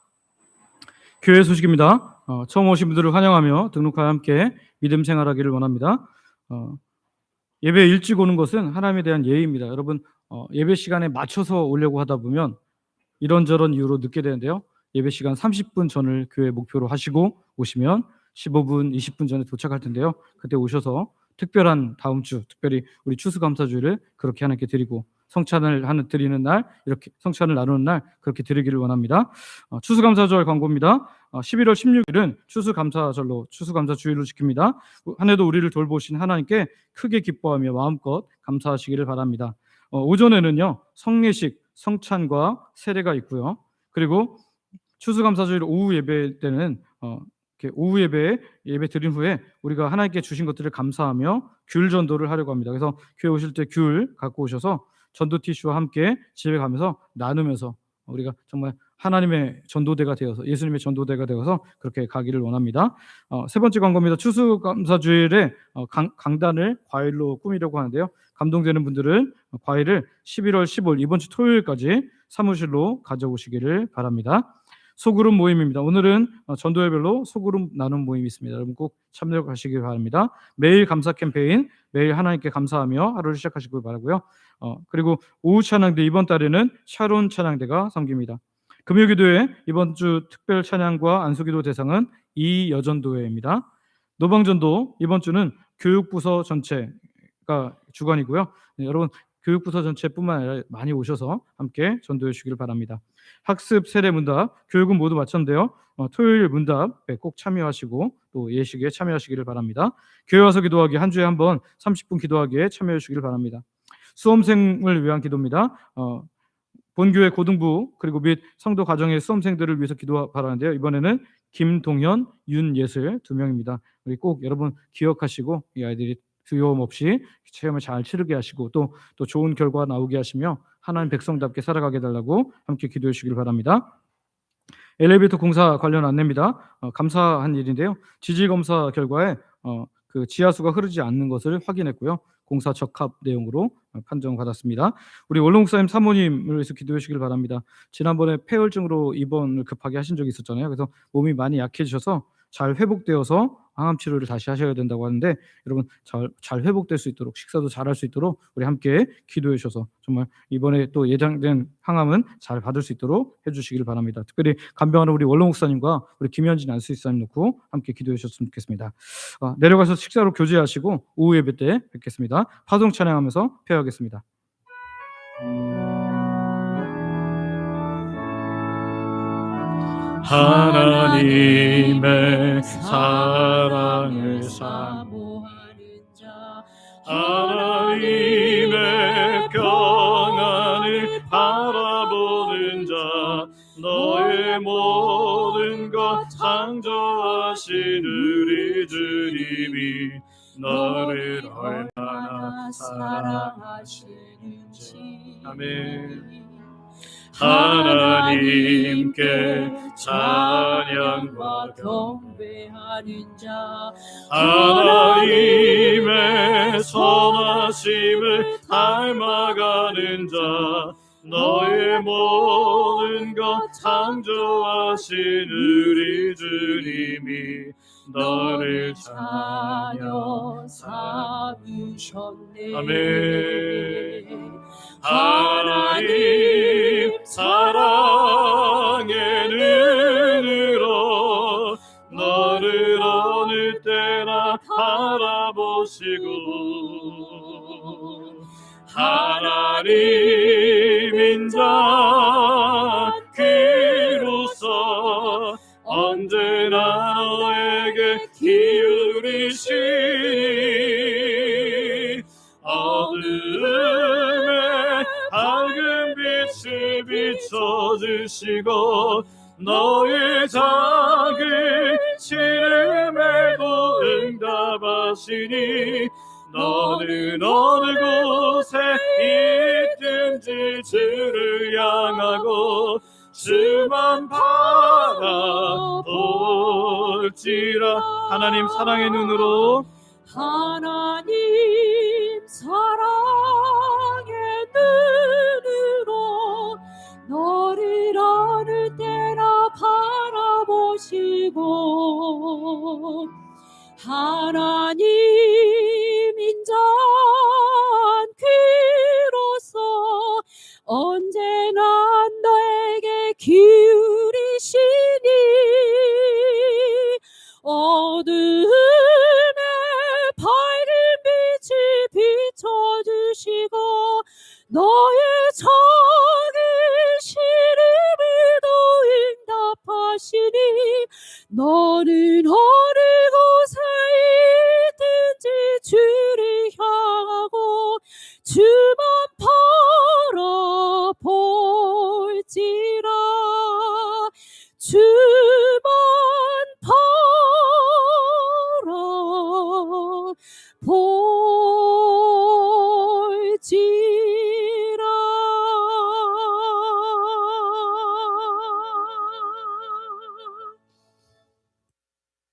교회 소식입니다. 처음 오신 분들을 환영하며 등록하여 함께 믿음 생활하기를 원합니다. 예배 일찍 오는 것은 하나님에 대한 예의입니다. 여러분 예배 시간에 맞춰서 오려고 하다 보면 이런저런 이유로 늦게 되는데요. 예배 시간 30분 전을 교회 목표로 하시고 오시면 15분, 20분 전에 도착할 텐데요. 그때 오셔서 특별한 다음 주 특별히 우리 추수감사주일을 그렇게 하나님께 드리고 성찬을 드리는 날 이렇게 성찬을 나누는 날 그렇게 드리기를 원합니다. 추수감사절 광고입니다. 11월 16일은 추수감사절로 추수감사주일로 지킵니다. 한 해도 우리를 돌보신 하나님께 크게 기뻐하며 마음껏 감사하시기를 바랍니다. 오전에는요 성례식, 성찬과 세례가 있고요. 그리고 추수감사주일 오후 예배 때는 오후 예배 드린 후에 우리가 하나님께 주신 것들을 감사하며 귤 전도를 하려고 합니다. 그래서 교회 오실 때 귤 갖고 오셔서 전도 티슈와 함께 집에 가면서 나누면서 우리가 정말 하나님의 전도대가 되어서 예수님의 전도대가 되어서 그렇게 가기를 원합니다. 세 번째 광고입니다. 추수감사주일에 강단을 과일로 꾸미려고 하는데요. 감동되는 분들은 과일을 11월 15일 이번 주 토요일까지 사무실로 가져오시기를 바랍니다. 소그룹 모임입니다. 오늘은 전도회별로 소그룹 나눔 모임이 있습니다. 여러분 꼭 참여하시길 바랍니다. 매일 감사 캠페인, 매일 하나님께 감사하며 하루를 시작하시길 바라고요. 그리고 오후 찬양대 이번 달에는 샤론 찬양대가 섬깁니다. 금요기도회 이번 주 특별 찬양과 안수기도 대상은 이여전도회입니다. 노방전도 이번 주는 교육부서 전체가 주관이고요. 여러분 교육부서 전체뿐만 아니라 많이 오셔서 함께 전도해 주시길 바랍니다. 학습 세례 문답 교육은 모두 마쳤는데요. 토요일 문답에 꼭 참여하시고 또 예식에 참여하시기를 바랍니다. 교회 와서 기도하기 한 주에 한 번 30분 기도하기에 참여해 주시길 바랍니다. 수험생을 위한 기도입니다. 본교회 고등부 그리고 및 성도 가정의 수험생들을 위해서 기도 바라는데요. 이번에는 김동현, 윤예슬 2명입니다. 우리 꼭 여러분 기억하시고 이 아이들이 두려움 없이 체험을 잘 치르게 하시고 또 좋은 결과 나오게 하시며 하나님 백성답게 살아가게 해달라고 함께 기도해 주시길 바랍니다. 엘리베이터 공사 관련 안내입니다. 감사한 일인데요. 지질검사 결과에 그 지하수가 흐르지 않는 것을 확인했고요. 공사 적합 내용으로 판정받았습니다. 우리 원로목사님 사모님을 위해서 기도해 주시길 바랍니다. 지난번에 폐혈증으로 입원을 급하게 하신 적이 있었잖아요. 그래서 몸이 많이 약해지셔서 잘 회복되어서 항암 치료를 다시 하셔야 된다고 하는데 여러분 잘 회복될 수 있도록 식사도 잘 할 수 있도록 우리 함께 기도해 주셔서 정말 이번에 또 예정된 항암은 잘 받을 수 있도록 해주시길 바랍니다. 특별히 간병하는 우리 원로 목사님과 우리 김현진 안수집사님 놓고 함께 기도해 주셨으면 좋겠습니다. 내려가서 식사로 교제하시고 오후 예배 때 뵙겠습니다. 파송 찬양하면서 폐하겠습니다. 하나님의 사랑을 사모하는 자 하나님의 평안을 바라보는 자 너의 모든 것 창조하신 우리 주님이 너를 얼마나 사랑하시는지 아멘. 하나님께 찬양과 경배하는 자 하나님의 선하심을 닮아가는 자 너의 모든 것 창조하신 우리 주님이 너를 자녀 찬양하네. 삼으셨네. 아멘. 하나님 사랑의 눈으로 너를 어느 때나 바라보시고 하나님 인자 귀로서 언제나 너에게 기울이시니 어둠에 밝은 빛을 비춰주시고 너의 작은 시름에도 응답하시니 너는 어느 곳에 있든지 주를 향하고 주만 바라볼지라. 하나님 사랑의 눈으로 하나님 사랑의 눈으로 너를 어느 때나 바라보시고 하나님 인자한 귀로서 언제나 너에게 기울이시니 어둠에 밝은 빛을 비춰주시고 너의 작은 시름에도 응답하시니 너는 어느 곳에 있든지 주를 향하고 주만 바라볼지라. 주만 바라볼